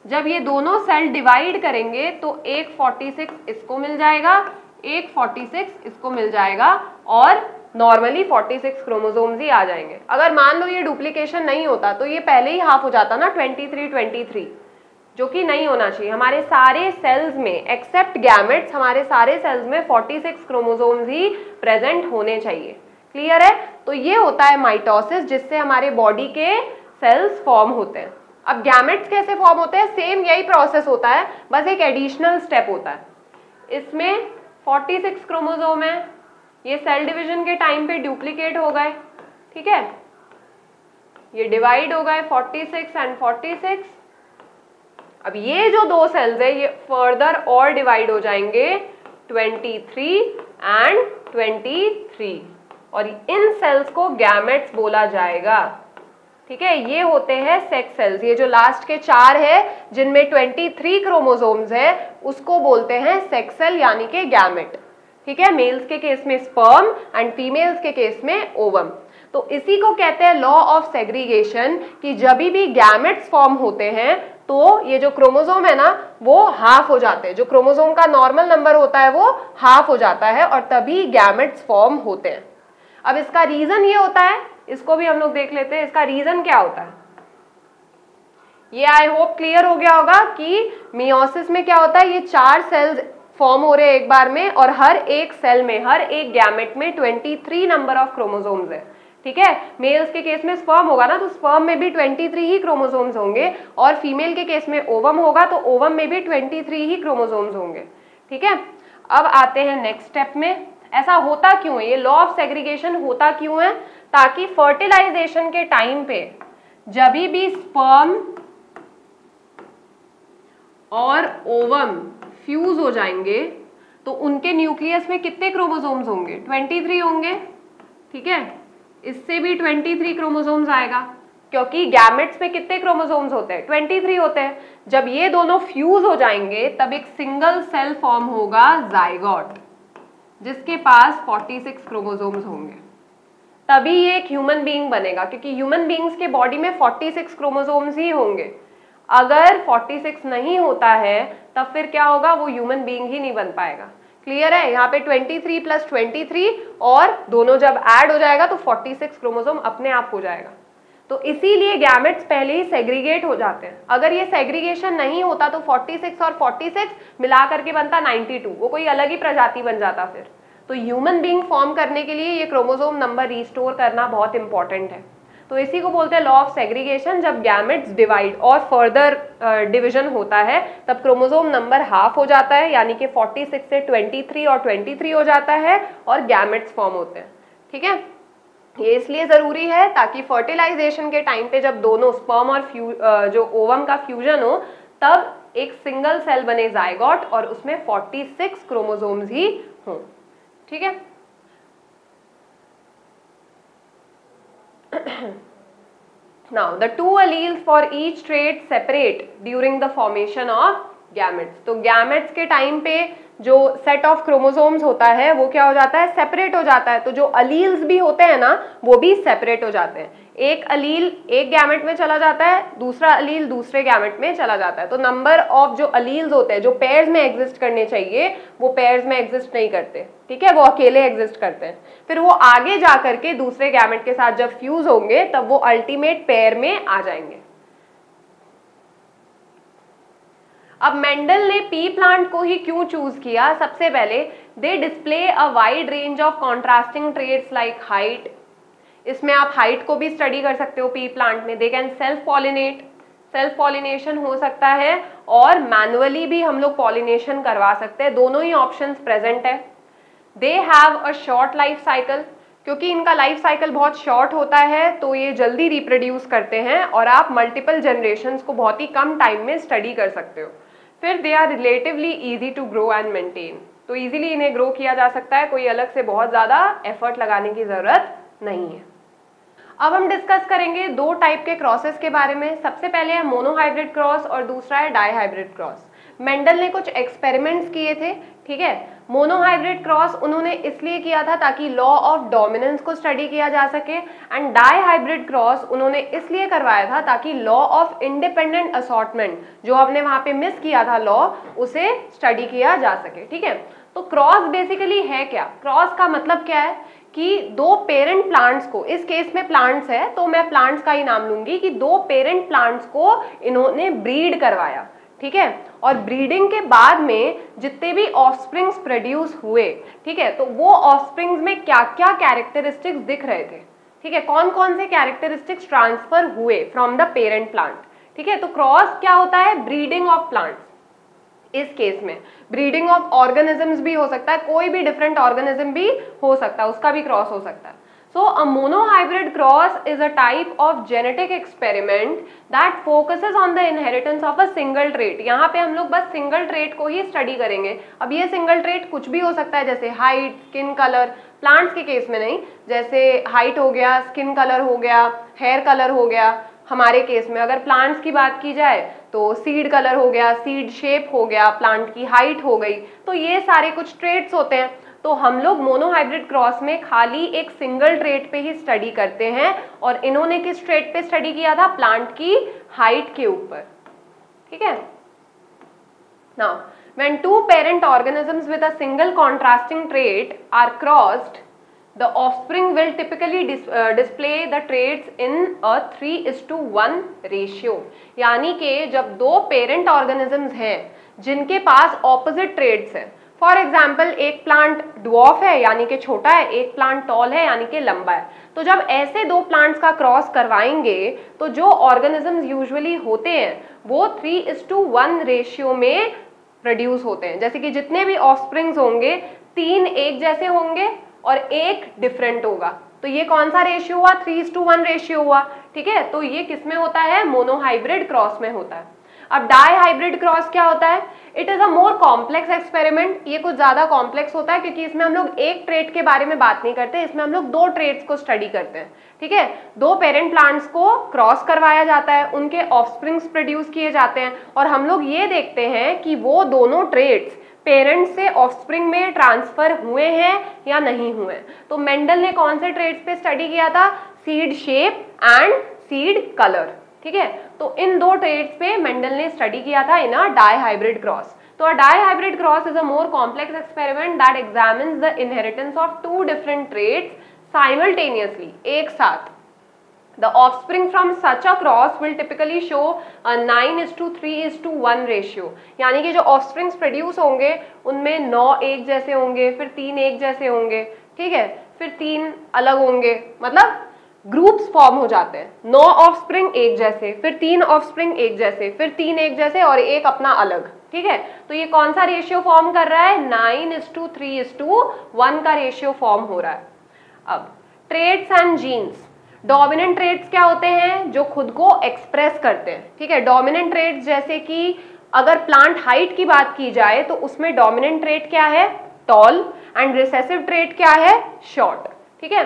जब ये दोनों सेल डिवाइड करेंगे तो एक 46 इसको मिल जाएगा, एक 46 इसको मिल जाएगा, और नॉर्मली 46 क्रोमोसोम्स ही आ जाएंगे। अगर मान लो ये डुप्लीकेशन नहीं होता तो ये पहले ही हाफ हो जाता ना, 23, जो कि नहीं होना चाहिए। हमारे सारे सेल्स में एक्सेप्ट गैमेट्स, हमारे सारे सेल्स में 46 क्रोमोसोम्स ही प्रेजेंट होने चाहिए। क्लियर है? तो ये होता है माइटोसिस, जिससे हमारे बॉडी के सेल्स फॉर्म होते हैं। अब गैमेट्स कैसे फॉर्म होते हैं, सेम यही प्रोसेस होता है, बस एक एडिशनल स्टेप होता है। इसमें 46 क्रोमोसोम है, ये सेल डिवीजन के टाइम पे डुप्लीकेट हो गए, ठीक है, ये डिवाइड हो गए 46 एंड 46। अब ये जो दो सेल्स है ये फर्दर और डिवाइड हो जाएंगे 23 एंड 23, और इन सेल्स को गैमेट्स बोला जाएगा, ठीक है। ये होते हैं सेक्स सेल्स। ये जो लास्ट के 4 है जिनमें 23 क्रोमोसोम्स है उसको बोलते हैं सेक्स सेल यानी कि गैमेट, ठीक है। मेल्स के केस में स्पर्म एंड फीमेल्स के केस में ओवम। तो इसी को कहते हैं लॉ ऑफ सेग्रीगेशन, कि जब भी गैमेट्स फॉर्म होते हैं तो ये जो क्रोमोसोम है ना वो हाफ हो जाते हैं, जो क्रोमोसोम का नॉर्मल नंबर होता है वो हाफ हो जाता है, और तभी गैमेट्स फॉर्म होते हैं। अब इसका रीजन ये होता है, इसको भी हम लोग देख लेते हैं, इसका रीजन क्या होता है। ये आई होप क्लियर हो गया होगा कि मियोसिस में क्या होता है, ये 4 सेल्स फॉर्म हो रहे हैं एक बार में, और हर एक सेल में, हर एक गैमेट में 23 नंबर ऑफ क्रोमोसोम्स है, ठीक है। मेल्स के केस में स्पर्म होगा ना तो स्पर्म में भी 23 ही क्रोमोसोम्स होंगे, और फीमेल के केस में ओवम होगा तो ओवम में भी 23 ही क्रोमोसोम्स होंगे, ठीक है। अब आते हैं नेक्स्ट स्टेप में। ऐसा होता क्यों है, ये लॉ ऑफ सेग्रीगेशन होता क्यों है, ताकि फर्टिलाइजेशन के टाइम पे जब भी स्पर्म और ओवम फ्यूज हो जाएंगे तो उनके न्यूक्लियस में कितने क्रोमोसोम्स होंगे, 23 होंगे, ठीक है। इससे भी 23 क्रोमोसोम्स आएगा, क्योंकि गैमेट्स में कितने क्रोमोसोम्स होते हैं, 23 होते हैं। जब ये दोनों फ्यूज हो जाएंगे तब एक सिंगल सेल फॉर्म होगा, जाइगोट, जिसके पास 46 क्रोमोसोम्स होंगे, तभी ये एक ह्यूमन बीइंग बनेगा, क्योंकि ह्यूमन बीइंग्स के बॉडी में 46 क्रोमोसोम्स ही होंगे। अगर 46 नहीं होता है तब फिर क्या होगा, वो ह्यूमन बीइंग ही नहीं बन पाएगा। क्लियर है? यहाँ पे 23 प्लस 23 और दोनों जब ऐड हो जाएगा तो 46 क्रोमोसोम अपने आप हो जाएगा। तो इसीलिए गैमेट्स पहले ही सेग्रीगेट हो जाते हैं। अगर ये सेग्रीगेशन नहीं होता तो 46 और 46 मिला करके बनता 92, वो कोई अलग ही प्रजाति बन जाता फिर। तो ह्यूमन बीइंग फॉर्म करने के लिए ये क्रोमोसोम नंबर रिस्टोर करना बहुत इंपॉर्टेंट है। तो इसी को बोलते हैं लॉ ऑफ सेग्रीगेशन। जब गैमेट्स डिवाइड और फर्दर डिवीजन होता है तब क्रोमोसोम नंबर हाफ हो जाता है, यानी कि 46 से 23 और 23 हो जाता है और गैमेट्स फॉर्म होते हैं, ठीक है। ये इसलिए जरूरी है ताकि फर्टिलाइजेशन के टाइम पे जब दोनों स्पर्म और जो ओवम का फ्यूजन हो तब एक सिंगल सेल बने जाइगोट और उसमें 46 क्रोमोसोम्स ही हों, ठीक है। Now the two alleles for each trait separate during the formation of gametes. तो gametes के टाइम पे जो सेट ऑफ क्रोमोसोम्स होता है वो क्या हो जाता है, सेपरेट हो जाता है। तो जो अलील्स भी होते हैं ना वो भी सेपरेट हो जाते हैं। एक अलील एक गैमेट में चला जाता है, दूसरा अलील दूसरे गैमेट में चला जाता है। तो नंबर ऑफ जो अलील्स होते हैं जो पेयर्स में एग्जिस्ट करने चाहिए वो पेयर्स में एग्जिस्ट नहीं करते, ठीक है, वो अकेले एग्जिस्ट करते हैं। फिर वो आगे जा करके दूसरे गैमेट के साथ जब फ्यूज होंगे तब वो अल्टीमेट पेयर में आ जाएंगे। अब मेंडल ने पी प्लांट को ही क्यों चूज किया? सबसे पहले they display a wide range of contrasting traits like height. इसमें आप हाइट को भी स्टडी कर सकते हो पी प्लांट में। They can self pollinate, self pollination हो सकता है और मैनुअली भी हम लोग पॉलिनेशन करवा सकते हैं, दोनों ही ऑप्शंस प्रेजेंट है। They have a short life cycle, क्योंकि इनका लाइफ साइकिल बहुत शॉर्ट होता है तो ये जल्दी रिप्रोड्यूस करते हैं और आप मल्टीपल जनरेशन्स को बहुत ही कम टाइम में स्टडी कर सकते हो। फिर they are relatively easy to grow and maintain, तो ईजिली इन्हें ग्रो किया जा सकता है, कोई अलग से बहुत ज़्यादा एफर्ट लगाने की ज़रूरत नहीं है। अब हम डिस्कस करेंगे दो टाइप के क्रॉसेस के बारे में। सबसे पहले है मोनोहाइब्रिड क्रॉस और दूसरा है डाईहाइब्रिड क्रॉस। मेंडल ने कुछ एक्सपेरिमेंट्स किए थे, ठीक है। मोनोहाइब्रिड क्रॉस उन्होंने इसलिए किया था ताकि लॉ ऑफ डोमिनेंस को स्टडी किया जा सके, एंड डाईहाइब्रिड क्रॉस उन्होंने इसलिए करवाया था ताकि लॉ ऑफ इंडिपेंडेंट असॉर्टमेंट, जो हमने वहां पे मिस किया था लॉ, उसे स्टडी किया जा सके, ठीक है। तो क्रॉस बेसिकली है क्या? क्रॉस का मतलब क्या है कि दो पेरेंट प्लांट्स को, इस केस में प्लांट्स है तो मैं प्लांट्स का ही नाम लूंगी, कि दो पेरेंट प्लांट्स को इन्होंने ब्रीड करवाया, ठीक है। और ब्रीडिंग के बाद में जितने भी ऑफस्प्रिंग्स प्रोड्यूस हुए, ठीक है, तो वो ऑफस्प्रिंग्स में क्या क्या कैरेक्टरिस्टिक्स दिख रहे थे, ठीक है, कौन कौन से कैरेक्टरिस्टिक्स ट्रांसफर हुए फ्रॉम द पेरेंट प्लांट, ठीक है। तो क्रॉस क्या होता है? Breeding of plants. इस केस में ब्रीडिंग ऑफ ऑर्गेनिजम्स भी हो सकता है, कोई भी डिफरेंट ऑर्गेनिज्म भी हो सकता है, उसका भी क्रॉस हो सकता है। So a monohybrid cross is a type of genetic experiment that focuses on the inheritance of a single trait। यहाँ पे हम लोग बस सिंगल ट्रेट को ही स्टडी करेंगे। अब ये सिंगल ट्रेट कुछ भी हो सकता है, जैसे हाइट, स्किन कलर, प्लांट्स के केस में नहीं, जैसे हाइट हो गया, स्किन कलर हो गया, हेयर कलर हो गया। हमारे केस में अगर प्लांट्स की बात की जाए तो सीड कलर हो गया, सीड शेप हो गया, प्लांट की हाइट हो गई, तो ये सारे कुछ ट्रेट्स होते हैं। तो हम लोग मोनोहाइब्रिड क्रॉस में खाली एक सिंगल ट्रेट पे ही स्टडी करते हैं, और इन्होंने किस ट्रेट पे स्टडी किया था? प्लांट की हाइट के ऊपर, ठीक है। Now when two parent organisms with a single contrasting trait are crossed, the offspring will typically display the traits in a 3:1 ratio। यानी कि जब दो पेरेंट ऑर्गेनिजम्स हैं जिनके पास ऑपोजिट ट्रेट्स हैं, फॉर एग्जाम्पल एक प्लांट ड्वार्फ है यानी कि छोटा है, एक प्लांट टॉल है यानी कि लंबा है, तो जब ऐसे दो प्लांट्स का क्रॉस करवाएंगे तो जो ऑर्गेनिजम्स यूजुअली होते हैं वो 3:1 रेशियो में प्रोड्यूस होते हैं। जैसे कि जितने भी ऑफस्प्रिंग्स होंगे, 3 एक जैसे होंगे और एक डिफरेंट होगा, तो ये कौन सा रेशियो हुआ? 3:1 रेशियो हुआ, ठीक है। तो ये किस में होता है? मोनोहाइब्रिड क्रॉस में होता है। अब डाईहाइब्रिड क्रॉस क्या होता है? It is a more complex experiment. ये कुछ ज्यादा कॉम्प्लेक्स होता है क्योंकि इसमें हम लोग एक ट्रेट के बारे में बात नहीं करते, इसमें हम लोग दो ट्रेट्स को स्टडी करते हैं, ठीक है। दो पेरेंट प्लांट्स को क्रॉस करवाया जाता है, उनके ऑफस्प्रिंग्स प्रोड्यूस किए जाते हैं, और हम लोग ये देखते हैं कि वो दोनों ट्रेट्स पेरेंट से ऑफस्प्रिंग में ट्रांसफर हुए हैं या नहीं हुए। तो मेंडल ने कौन से ट्रेट्स पे स्टडी किया था? Seed shape and seed colour, ठीक है। तो इन दो ट्रेट्स पे मेंडल ने स्टडी किया था इन अ डाईहाइब्रिड क्रॉस। तो a dihybrid cross is a more complex experiment that examines the inheritance of two different traits simultaneously, एक साथ। The offspring from such a cross will typically show a 9:3:1 ratio। यानी कि जो offsprings produce होंगे उनमें 9 एक जैसे होंगे, फिर 3 एक जैसे होंगे, ठीक है, फिर 3 अलग होंगे, मतलब ग्रुप्स फॉर्म हो जाते हैं। 9 ऑफस्प्रिंग एक जैसे, फिर 3 ऑफस्प्रिंग एक जैसे, फिर 3 एक जैसे और एक अपना अलग, ठीक है। तो ये कौन सा रेशियो फॉर्म कर रहा है? 9:3:1 का रेशियो फॉर्म हो रहा है। अब traits and genes. Dominant traits क्या होते हैं? जो खुद को एक्सप्रेस करते हैं, ठीक है। डोमिनेंट ट्रेट्स जैसे कि अगर प्लांट हाइट की बात की जाए तो उसमें डोमिनेंट ट्रेट क्या है? टॉल, एंड रिसेसिव ट्रेट क्या है? शॉर्ट, ठीक है।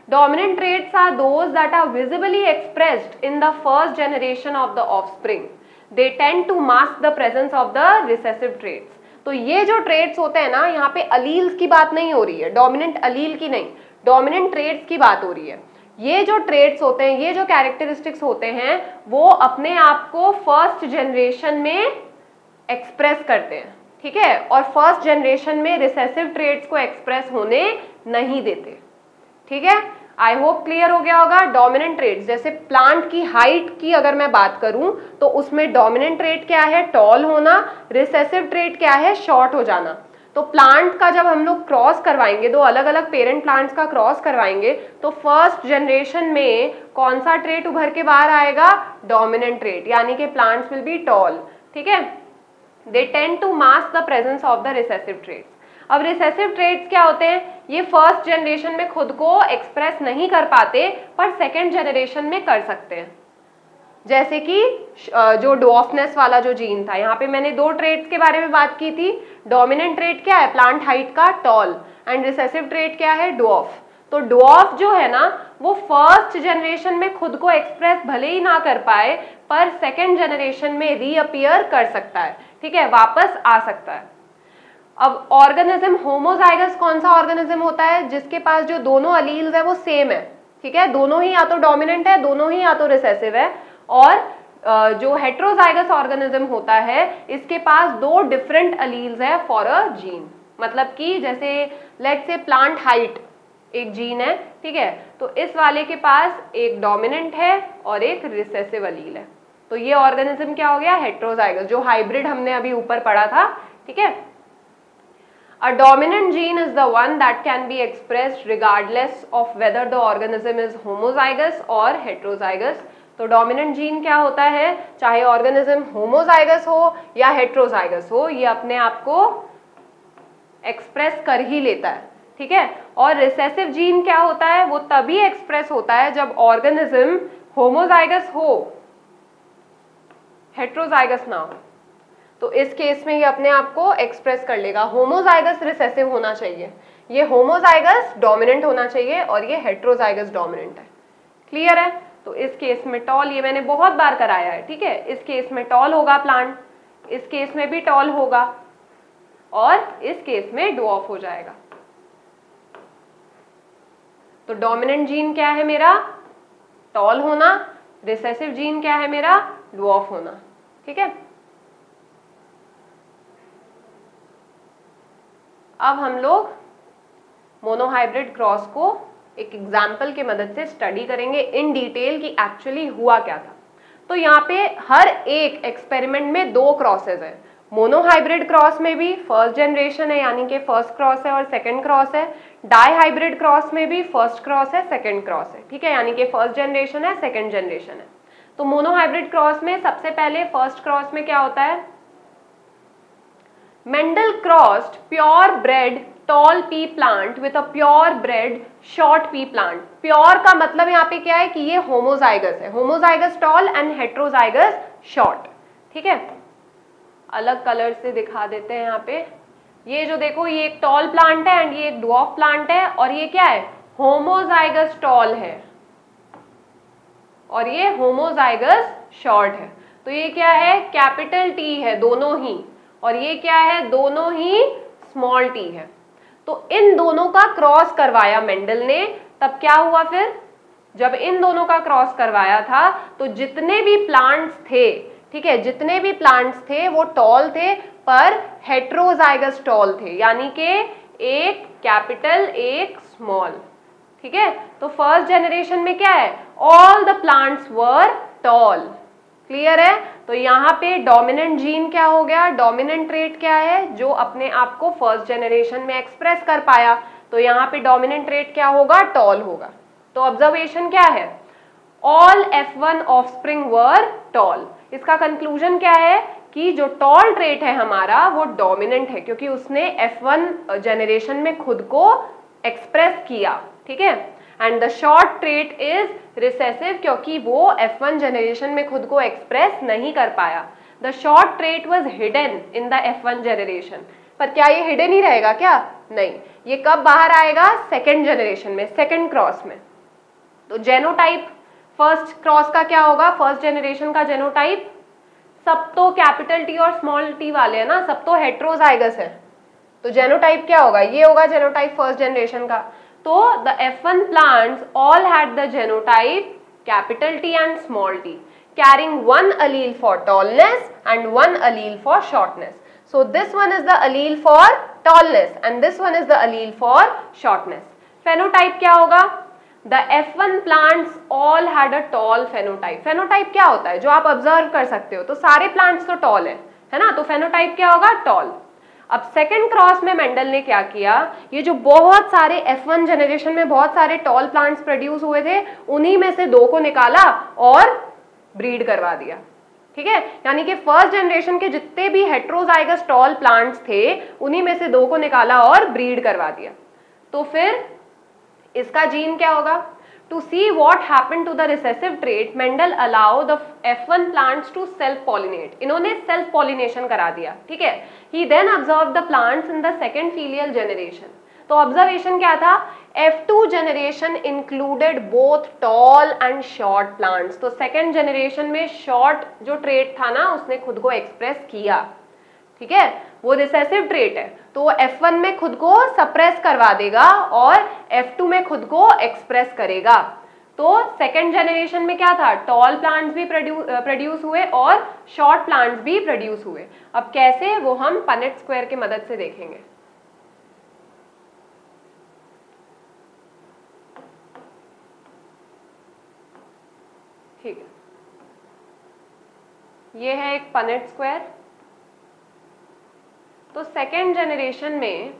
Dominant traits are those that are visibly expressed in the first generation of the offspring. They tend to mask the presence of the recessive traits. तो ये जो traits होते हैं ना, यहाँ पे अलील्स की बात नहीं हो रही है, डोमिनेंट अलील की नहीं, डोमिनेंट ट्रेट्स की बात हो रही है। ये जो ट्रेट्स होते हैं, ये जो कैरेक्टरिस्टिक्स होते हैं, वो अपने आप को फर्स्ट जनरेशन में एक्सप्रेस करते हैं, ठीक है, और फर्स्ट जनरेशन में रिसेसिव ट्रेट्स को एक्सप्रेस होने नहीं देते, ठीक है। आई होप क्लियर हो गया होगा। डोमिनेंट ट्रेट्स जैसे प्लांट की हाइट की अगर मैं बात करूं तो उसमें डोमिनेंट ट्रेट क्या है? टॉल होना। रिसेसिव ट्रेट क्या है? शॉर्ट हो जाना। तो प्लांट का जब हम लोग क्रॉस करवाएंगे, दो अलग अलग पेरेंट प्लांट्स का क्रॉस करवाएंगे, तो फर्स्ट जनरेशन में कौन सा ट्रेट उभर के बाहर आएगा? डोमिनेंट ट्रेट, यानी कि प्लांट्स विल बी टॉल। ठीक है, they tend to mask the presence of the recessive traits. अब रिसेसिव ट्रेट्स क्या होते हैं? ये फर्स्ट जनरेशन में खुद को एक्सप्रेस नहीं कर पाते पर सेकेंड जनरेशन में कर सकते हैं। जैसे कि जो डॉर्फनेस वाला जो जीन था, यहाँ पे मैंने दो ट्रेट्स के बारे में बात की थी। डोमिनेंट ट्रेट क्या है? प्लांट हाइट का टॉल, एंड रिसेसिव ट्रेट क्या है? डॉर्फ। तो डॉर्फ जो है ना, वो फर्स्ट जनरेशन में खुद को एक्सप्रेस भले ही ना कर पाए पर सेकेंड जनरेशन में रीअपियर कर सकता है। ठीक है, वापस आ सकता है। अब ऑर्गेनिज्म होमोजाइगस कौन सा ऑर्गेनिज्म होता है? जिसके पास जो दोनों अलील्स है वो सेम है। ठीक है, दोनों ही या तो डोमिनेंट है, दोनों ही या तो रिसेसिव है। और जो हेट्रोजाइगस ऑर्गेनिज्म होता है, इसके पास दो डिफरेंट अलील्स है फॉर अ जीन। मतलब कि जैसे लेट्स से प्लांट हाइट एक जीन है, ठीक है, तो इस वाले के पास एक डोमिनेंट है और एक रिसेसिव अलील है। तो ये ऑर्गेनिज्म क्या हो गया? हेट्रोजाइगस, जो हाइब्रिड हमने अभी ऊपर पढ़ा था। ठीक है, a dominant gene is the one that can be expressed regardless of whether the organism is homozygous or heterozygous। तो डोमिनेंट जीन क्या होता है? चाहे ऑर्गेनिज्म होमोजाइगस हो या हेट्रोजाइगस हो, ये अपने आप को एक्सप्रेस कर ही लेता है। ठीक है, और रिसेसिव जीन क्या होता है? वो तभी एक्सप्रेस होता है जब ऑर्गेनिज्म होमोजाइगस हो, हेट्रोजाइगस ना हो। तो इस केस में ये अपने आप को एक्सप्रेस कर लेगा। होमोजाइगस रिसेसिव होना चाहिए, ये होमोजाइगस डोमिनेंट होना चाहिए और ये हेट्रोजाइगस डोमिनेंट है। क्लियर है? तो इस केस में टॉल, ये मैंने बहुत बार कराया है। ठीक है, इस केस में टॉल होगा प्लांट, इस केस में भी टॉल होगा और इस केस में डॉर्फ हो जाएगा। तो डोमिनेंट जीन क्या है मेरा? टॉल होना। रिसेसिव जीन क्या है मेरा? डॉर्फ होना। ठीक है, अब हम लोग मोनोहाइब्रिड क्रॉस को एक एग्जाम्पल के मदद से स्टडी करेंगे इन डिटेल कि एक्चुअली हुआ क्या था। तो यहाँ पे हर एक एक्सपेरिमेंट में दो क्रॉसेस है। मोनोहाइब्रिड क्रॉस में भी फर्स्ट जनरेशन है, यानी कि फर्स्ट क्रॉस है और सेकंड क्रॉस है। डाई हाइब्रिड क्रॉस में भी फर्स्ट क्रॉस है, सेकंड क्रॉस है। ठीक है, यानी कि फर्स्ट जनरेशन है, सेकंड जनरेशन है। तो मोनोहाइब्रिड क्रॉस में सबसे पहले फर्स्ट क्रॉस में क्या होता है? Mendel crossed pure bred tall pea plant with a pure bred short pea plant। Pure का मतलब यहाँ पे क्या है कि ये होमोजाइगस है, homozygous tall and heterozygous short. ठीक है, अलग कलर से दिखा देते हैं यहाँ पे। ये जो देखो, ये एक टॉल प्लांट है एंड ये एक ड्वार्फ प्लांट है, और ये क्या है? होमोजाइगस टॉल है और ये होमोजाइगस शॉर्ट है। तो ये क्या है? कैपिटल टी है दोनों ही, और ये क्या है? दोनों ही स्मॉल टी है। तो इन दोनों का क्रॉस करवाया मेंडल ने, तब क्या हुआ फिर? जब इन दोनों का क्रॉस करवाया था तो जितने भी प्लांट्स थे, ठीक है, जितने भी प्लांट्स थे वो टॉल थे पर हेट्रोजाइगस टॉल थे, यानी कि एक कैपिटल एक स्मॉल। ठीक है, तो फर्स्ट जनरेशन में क्या है? All the plants were toll. Clear है? तो यहाँ पे डोमिनेंट जीन क्या हो गया? डोमिनेंट ट्रेट क्या है? जो अपने आप को फर्स्ट जनरेशन में एक्सप्रेस कर पाया। तो यहाँ पे डोमिनेंट ट्रेट क्या होगा? टॉल होगा। तो ऑब्जर्वेशन क्या है? ऑल F1 ऑफस्प्रिंग वर टॉल। इसका कंक्लूजन क्या है कि जो टॉल ट्रेट है हमारा वो डोमिनेंट है, क्योंकि उसने F1 जनरेशन में खुद को एक्सप्रेस किया। ठीक है, and the short trait is recessive, क्योंकि वो F1 जनरेशन में खुद को एक्सप्रेस नहीं कर पाया। The short trait was hidden in the F1 generation. पर क्या ये हिडन ही रहेगा क्या? नहीं, ये कब बाहर आएगा? सेकेंड जनरेशन में, सेकेंड क्रॉस में। तो जेनोटाइप फर्स्ट क्रॉस का क्या होगा? फर्स्ट जनरेशन का जेनोटाइप, सब तो कैपिटल टी और स्मॉल टी वाले है ना, सब तो हेट्रोजाइगस है। तो जेनोटाइप क्या होगा? ये होगा जेनोटाइप फर्स्ट जनरेशन का। तो the F1 plants all had the genotype capital T and small t, carrying one allele for tallness and one allele for shortness. So this one is the allele for tallness and this one is the allele for shortness. Phenotype क्या होगा? The F1 plants all had a tall phenotype. Phenotype क्या होता है? जो आप observe कर सकते हो। तो सारे प्लांट्स तो टॉल है ना, तो phenotype क्या होगा? टॉल। अब सेकंड क्रॉस में मेंडल ने क्या किया, ये जो बहुत सारे F1 जनरेशन में बहुत सारे टॉल प्लांट्स प्रोड्यूस हुए थे, उन्हीं में से 2 को निकाला और ब्रीड करवा दिया। ठीक है, यानी कि फर्स्ट जनरेशन के जितने भी हेट्रोजाइगस टॉल प्लांट्स थे उन्हीं में से 2 को निकाला और ब्रीड करवा दिया। तो फिर इसका जीन क्या होगा? To see what happened to the recessive trait, Mendel allow the F1 plants to self-pollinate. इन्होंने self pollination करा दिया। ठीक है, he then observed the plants in the second filial generation. तो ऑब्जर्वेशन क्या था? F2 generation included both tall and short plants. तो second generation में शॉर्ट जो ट्रेट था ना उसने खुद को एक्सप्रेस किया। ठीक है, वो रिसेसिव ट्रेट है तो वो F1 में खुद को सप्रेस करवा देगा और F2 में खुद को एक्सप्रेस करेगा। तो सेकेंड जनरेशन में क्या था? टॉल प्लांट्स भी प्रोड्यूस हुए और शॉर्ट प्लांट्स भी प्रोड्यूस हुए। अब कैसे, वो हम पनेट स्क्वायर की मदद से देखेंगे। ठीक है, ये है एक पनेट स्क्वायर। तो सेकेंड जनरेशन में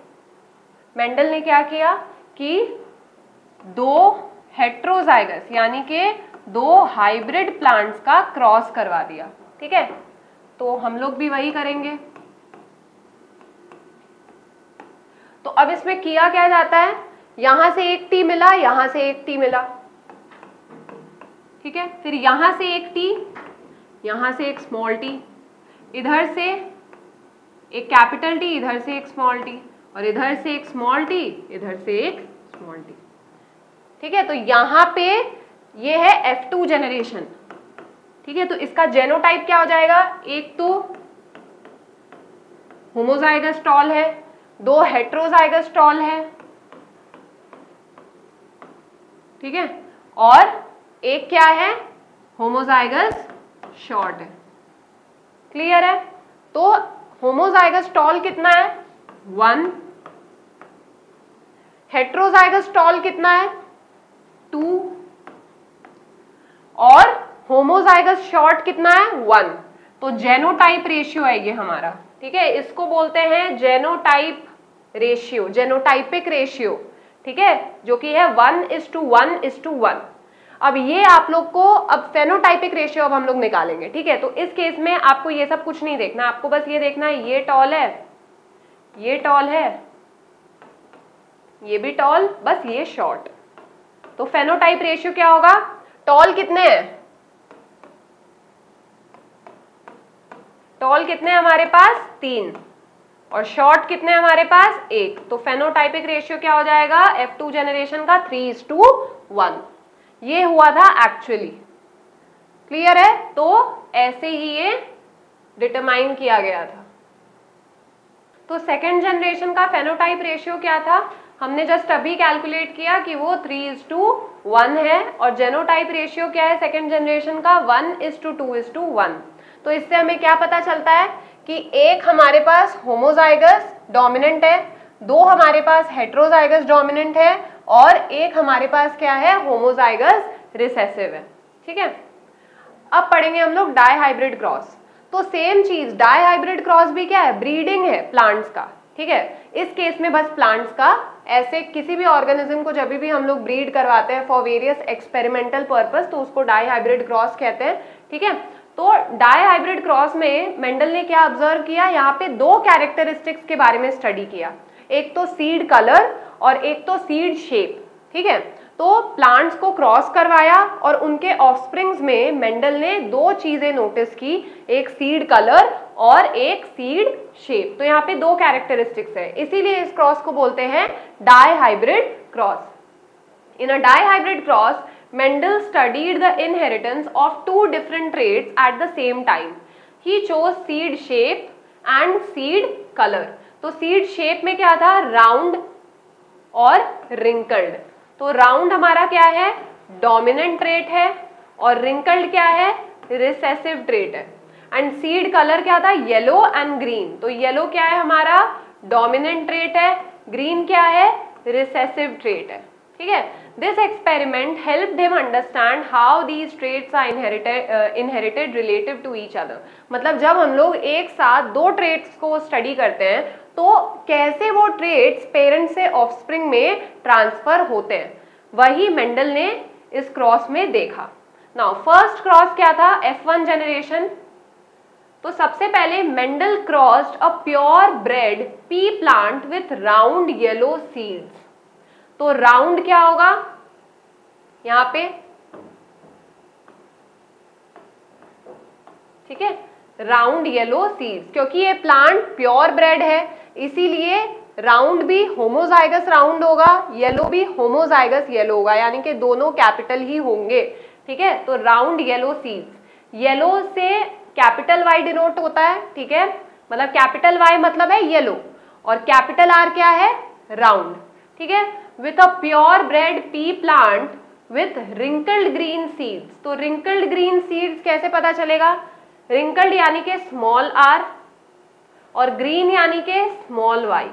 मेंडल ने क्या किया कि 2 हेट्रोजाइगस यानी कि 2 हाइब्रिड प्लांट्स का क्रॉस करवा दिया। ठीक है, तो हम लोग भी वही करेंगे। तो अब इसमें किया क्या जाता है, यहां से एक टी मिला, यहां से एक टी मिला। ठीक है, फिर यहां से एक टी, यहां से एक स्मॉल टी, इधर से एक कैपिटल टी, इधर से एक स्मॉल टी, और इधर से एक स्मॉल टी, इधर से एक स्मॉल टी। ठीक है, तो यहां पे ये है F2 जनरेशन। ठीक है, तो इसका जेनोटाइप क्या हो जाएगा? एक तो होमोजाइगस टॉल है, 2 हेट्रोजाइगस टॉल है। ठीक है, और एक क्या है? होमोजाइगस शॉर्ट है। क्लियर है? तो होमोजाइगस टॉल कितना है? 1। हेट्रोजाइगस टॉल कितना है? 2। और होमोजाइगस शॉर्ट कितना है? 1। तो जेनोटाइप रेशियो है ये हमारा। ठीक है, इसको बोलते हैं जेनोटाइप रेशियो, जेनोटाइपिक रेशियो। ठीक है, जो कि है 1:1:1। अब ये आप लोग को, अब फेनोटाइपिक रेशियो अब हम लोग निकालेंगे। ठीक है, तो इस केस में आपको ये सब कुछ नहीं देखना, आपको बस ये देखना है ये टॉल है, ये टॉल है, ये भी टॉल, बस ये शॉर्ट। तो फेनोटाइप रेशियो क्या होगा? टॉल कितने हैं? टॉल कितने हैं हमारे पास? 3। और शॉर्ट कितने हमारे पास? 1। तो फेनोटाइपिक रेशियो क्या हो जाएगा F2 जनरेशन का? 3:1। ये हुआ था एक्चुअली। क्लियर है? तो ऐसे ही ये डिटरमाइन किया गया था। तो सेकेंड जनरेशन का फेनोटाइप रेशियो क्या था? हमने जस्ट अभी कैलकुलेट किया कि वो 3:1 है। और जेनोटाइप रेशियो क्या है सेकेंड जनरेशन का? 1:2:1। तो इससे हमें क्या पता चलता है कि एक हमारे पास होमोजाइगस डोमिनेंट है, 2 हमारे पास हेट्रोजाइगस डोमिनेंट है, और एक हमारे पास क्या है? होमोजाइगस रिसेसिव है। ठीक है, अब पढ़ेंगे हम लोग डाईहाइब्रिड क्रॉस। तो सेम चीज, डाईहाइब्रिड क्रॉस भी क्या है? ब्रीडिंग है प्लांट्स का। ठीक है, इस केस में बस प्लांट्स का। ऐसे किसी भी ऑर्गेनिज्म को जब भी हम लोग ब्रीड करवाते हैं फॉर वेरियस एक्सपेरिमेंटल पर्पस, तो उसको डाईहाइब्रिड क्रॉस कहते हैं। ठीक है, तो डाईहाइब्रिड क्रॉस में मेंडल ने क्या ऑब्जर्व किया? यहाँ पे 2 कैरेक्टरिस्टिक्स के बारे में स्टडी किया, एक तो सीड कलर और एक तो सीड शेप। ठीक है, तो प्लांट्स को क्रॉस करवाया और उनके ऑफस्प्रिंग्स में मेंडल ने 2 चीजें नोटिस की, एक सीड कलर और एक सीड शेप। तो यहाँ पे 2 कैरेक्टरिस्टिक्स है, इसीलिए इस क्रॉस को बोलते हैं dihybrid cross. In a dihybrid cross, Mendel studied the inheritance of 2 different traits at the same time. He chose seed shape and seed color. तो seed shape में क्या था? राउंड और wrinkled. तो राउंड हमारा क्या है? डोमिनेंट ट्रेट है, और wrinkled क्या है? रिसेसिव ट्रेट है। एंड सीड कलर क्या था? Yellow and green. तो येलो क्या है हमारा? डोमिनेंट ट्रेट है, ग्रीन क्या है? रिसेसिव ट्रेट है। ठीक है, This experiment helped them understand how these traits are inherited relative to each other. मतलब जब हम लोग एक साथ दो ट्रेट्स को स्टडी करते हैं तो कैसे वो ट्रेट्स पेरेंट से ऑफस्प्रिंग में ट्रांसफर होते हैं, वही मेंडल ने इस क्रॉस में देखा। नाउ फर्स्ट क्रॉस क्या था? F1 generation. तो सबसे पहले Mendel crossed a pure bread P plant with round yellow seeds. तो राउंड क्या होगा यहां पे? ठीक है, राउंड येलो सीड्स, क्योंकि ये प्लांट प्योर ब्रेड है इसीलिए राउंड भी होमोजाइगस राउंड होगा, येलो भी होमोजाइगस येलो होगा, यानी कि दोनों कैपिटल ही होंगे। ठीक है, तो राउंड येलो सीड्स, येलो से कैपिटल वाई डिनोट होता है। ठीक है, मतलब कैपिटल वाई मतलब है येलो और कैपिटल आर क्या है? राउंड। ठीक है, with a pure bread P plant with wrinkled green seeds. तो रिंकल्ड ग्रीन सीड्स कैसे पता चलेगा? रिंकल्ड यानी के स्मॉल आर और ग्रीन यानी के स्मॉल वाई,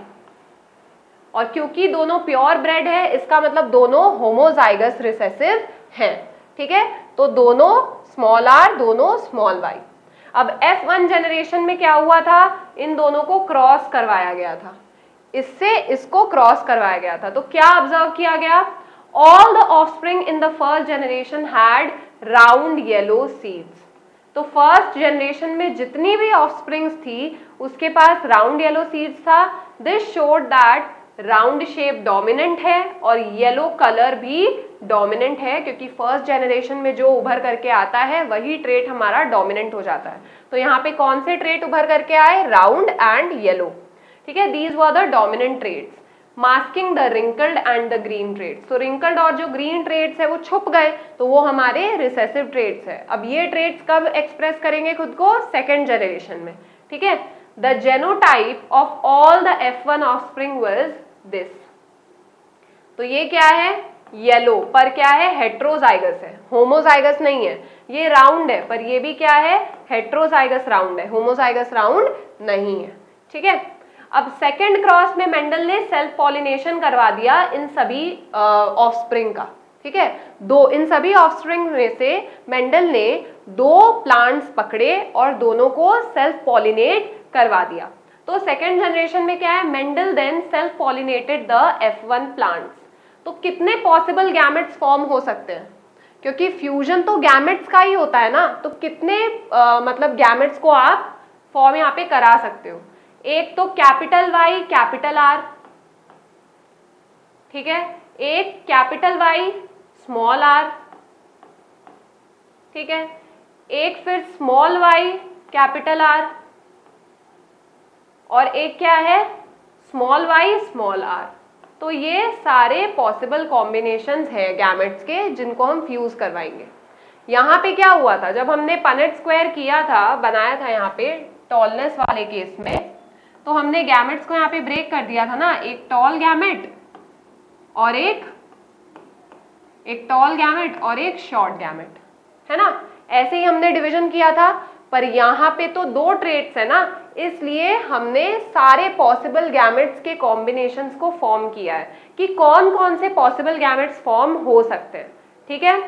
और क्योंकि दोनों प्योर ब्रेड है इसका मतलब दोनों होमोजाइगस रिसेसिव हैं। ठीक है, तो दोनों स्मॉल आर दोनों स्मॉल वाई। अब F1 जनरेशन में क्या हुआ था? इन दोनों को क्रॉस करवाया गया था, इससे इसको क्रॉस करवाया गया था। तो क्या ऑब्जर्व किया गया? All the offspring in the first generation had round yellow seeds. तो फर्स्ट जनरेशन में जितनी भी ऑफस्प्रिंग्स थी उसके पास राउंड येलो सीड्स था। This showed that round shape dominant है और येलो कलर भी डोमिनेंट है, क्योंकि फर्स्ट जनरेशन में जो उभर करके आता है वही ट्रेट हमारा डोमिनेंट हो जाता है। तो यहाँ पे कौन से ट्रेट उभर करके आए? Round and yellow. ठीक है, these were the dominant traits masking the wrinkled and the green traits. तो रिंकल्ड और जो ग्रीन ट्रेट्स है वो छुप गए, तो वो हमारे रिसेसिव ट्रेट्स है। अब ये ट्रेट्स कब एक्सप्रेस करेंगे खुद को? सेकेंड जनरेशन में। ठीक है, the genotype of all the F1 offspring was this. तो ये क्या है? येलो, पर क्या है? हेट्रोजाइगस है, होमोजाइगस नहीं है। ये राउंड है पर ये भी क्या है? हेट्रोजाइगस राउंड है, होमोजाइगस राउंड नहीं है। ठीक है, अब सेकेंड क्रॉस में मेंडल ने सेल्फ पॉलिनेशन करवा दिया इन सभी ऑफस्प्रिंग का। ठीक है, इन सभी ऑफस्प्रिंग में से मेंडल ने दो प्लांट्स पकड़े और दोनों को सेल्फ पॉलिनेट करवा दिया। तो सेकेंड जनरेशन में क्या है? Mendel then self pollinated the F1 plants. तो कितने पॉसिबल गैमेट्स फॉर्म हो सकते हैं? क्योंकि फ्यूजन तो गैमेट्स का ही होता है ना, तो कितने मतलब गैमेट्स को आप फॉर्म यहाँ पे करा सकते हो? एक तो कैपिटल वाई कैपिटल आर, ठीक है, एक कैपिटल वाई स्मॉल आर, ठीक है, एक फिर स्मॉल वाई कैपिटल आर, और एक क्या है? Small Y small R. तो ये सारे पॉसिबल कॉम्बिनेशंस हैं गैमेट्स के जिनको हम फ्यूज करवाएंगे। यहाँ पे क्या हुआ था? जब हमने पनेट स्क्वायर किया था, बनाया था यहाँ पे टॉलनेस वाले केस में, तो हमने गैमेट्स को यहाँ पे ब्रेक कर दिया था ना, एक टॉल गैमेट और एक टॉल गैमेट और एक शॉर्ट गैमेट, है ना? ऐसे ही हमने डिवीजन किया था, पर यहाँ पे तो दो ट्रेट्स है ना, इसलिए हमने सारे पॉसिबल गैमेट्स के कॉम्बिनेशंस को फॉर्म किया है कि कौन कौन से पॉसिबल गैमेट्स फॉर्म हो सकते हैं। ठीक है,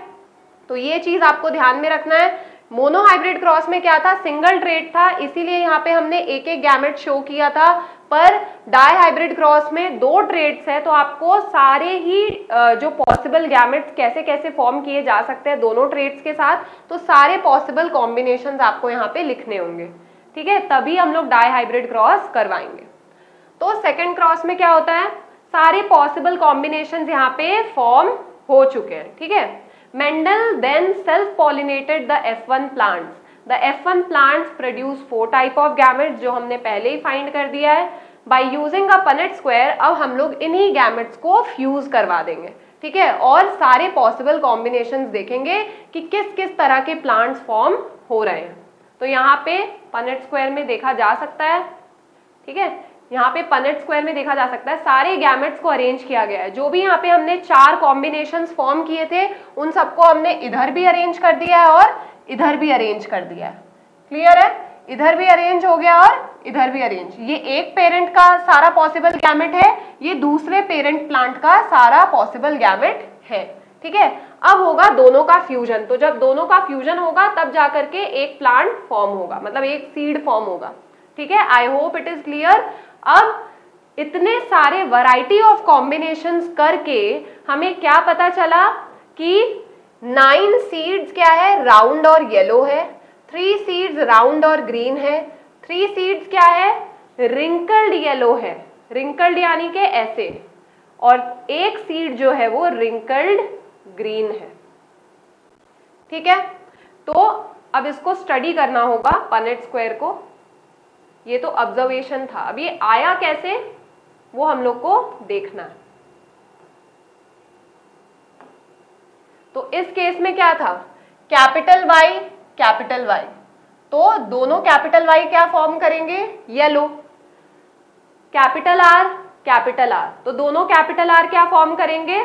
तो ये चीज आपको ध्यान में रखना है। मोनोहाइब्रिड क्रॉस में क्या था? सिंगल ट्रेट था, इसीलिए यहाँ पे हमने एक एक गैमेट शो किया था, पर डाईहाइब्रिड क्रॉस में दो ट्रेट्स है, तो आपको सारे ही जो पॉसिबल गैमेट्स कैसे कैसे फॉर्म किए जा सकते हैं दोनों ट्रेट्स के साथ, तो सारे पॉसिबल कॉम्बिनेशंस आपको यहाँ पे लिखने होंगे। ठीक है, तभी हम लोग डाईहाइब्रिड क्रॉस करवाएंगे। तो सेकेंड क्रॉस में क्या होता है? सारे पॉसिबल कॉम्बिनेशंस यहाँ पे फॉर्म हो चुके हैं। ठीक है, Mendel then self-pollinated the F1 plants. The F1 plants produce 4 type of gametes, जो हमने पहले ही फाइंड कर दिया है। By using a Punnett square, अब हम लोग इन्हीं gametes को फ्यूज करवा देंगे। ठीक है, और सारे पॉसिबल कॉम्बिनेशंस देखेंगे कि किस किस तरह के प्लांट्स फॉर्म हो रहे हैं। तो यहाँ पे Punnett स्क्वायर में देखा जा सकता है। ठीक है, यहाँ पे Punnett स्क्वायर में देखा जा सकता है, सारे गैमेट्स को अरेंज किया गया है। जो भी यहाँ पे हमने 4 कॉम्बिनेशंस फॉर्म किए थे उन सबको हमने इधर भी अरेंज कर दिया है और इधर भी अरेंज कर दिया है। क्लियर है? इधर भी अरेंज हो गया और इधर भी अरेंज। ये एक पेरेंट का सारा पॉसिबल गैमेट है, ये दूसरे पेरेंट प्लांट का सारा पॉसिबल गैमेट है, ठीक है। अब होगा दोनों का फ्यूजन, तो जब दोनों का फ्यूजन होगा तब जाकर के एक प्लांट फॉर्म होगा, मतलब एक सीड फॉर्म होगा, ठीक है। I hope it is clear. अब इतने सारे वैरायटी ऑफ कॉम्बिनेशंस करके हमें क्या पता चला कि 9 सीड्स क्या है, राउंड और येलो है, 3 सीड्स राउंड और ग्रीन है, 3 सीड्स क्या है, रिंकल्ड येलो है, रिंकल्ड यानी कि ऐसे, और एक सीड जो है वो रिंकल्ड ग्रीन है, ठीक है। तो अब इसको स्टडी करना होगा पनेट स्क्वायर को। ये तो ऑब्जर्वेशन था, अब ये आया कैसे वो हम लोग को देखना है। तो इस केस में क्या था, कैपिटल वाई, तो दोनों कैपिटल वाई क्या फॉर्म करेंगे, येलो, कैपिटल आर, तो दोनों कैपिटल आर क्या फॉर्म करेंगे,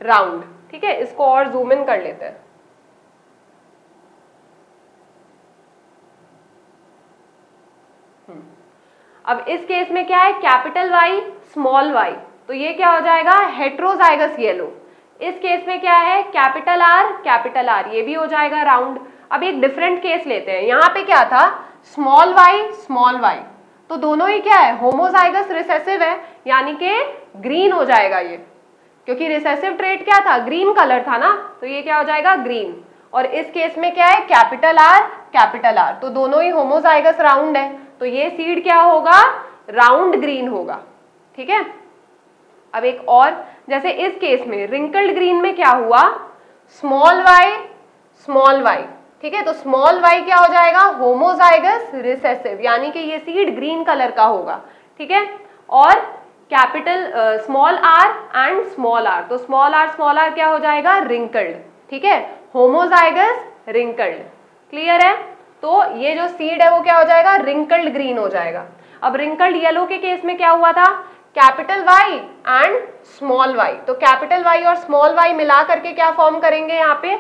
राउंड, ठीक है। इसको और जूम इन कर लेते हैं। अब इस केस में क्या है, कैपिटल वाई स्मॉल वाई, तो ये क्या हो जाएगा, हेट्रोजाइगस येलो। इस केस में क्या है, कैपिटल आर, ये भी हो जाएगा राउंड। अब एक डिफरेंट केस लेते हैं, यहाँ पे क्या था, स्मॉल वाई, तो दोनों ही क्या है, होमोजाइगस रिसेसिव है, यानी कि ग्रीन हो जाएगा ये, क्योंकि रिसेसिव ट्रेट क्या था, ग्रीन कलर था ना, तो ये क्या हो जाएगा, ग्रीन। और इस केस में क्या है, कैपिटल आर, तो दोनों ही होमोजाइगस राउंड है, तो ये सीड क्या होगा, राउंड ग्रीन होगा, ठीक है। अब एक और, जैसे इस केस में रिंकल्ड ग्रीन में क्या हुआ, स्मॉल वाई, ठीक है, तो स्मॉल वाई क्या हो जाएगा, होमोजाइगस रिसेसिव, यानी कि ये सीड ग्रीन कलर का होगा, ठीक है। और capital small R and small R, तो स्मॉल आर क्या हो जाएगा, रिंकल्ड, ठीक है, होमोजाइगस रिंकल्ड, क्लियर है। तो ये जो सीड है वो क्या हो जाएगा, रिंकल्ड ग्रीन हो जाएगा। अब रिंकल्ड येलो के केस में क्या हुआ था, capital Y and small Y, तो कैपिटल वाई और स्मॉल वाई मिला करके क्या फॉर्म करेंगे, यहाँ पे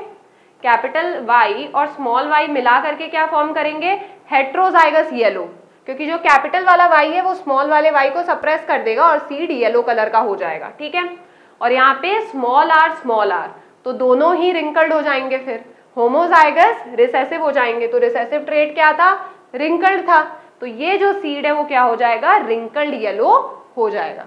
कैपिटल वाई और स्मॉल वाई मिला करके क्या फॉर्म करेंगे, हेट्रोजाइगस येलो, क्योंकि जो कैपिटल वाला वाई है वो स्मॉल वाले वाई को सप्रेस कर देगा और सीड येलो कलर का हो जाएगा, ठीक है। और यहाँ पे स्मॉल आर, तो दोनों ही रिंकल्ड हो जाएंगे, फिर होमोजाइगस रिसेसिव हो जाएंगे, तो रिसेसिव ट्रेट क्या था, रिंकल्ड था, तो ये जो सीड है वो क्या हो जाएगा, रिंकल्ड येलो हो जाएगा,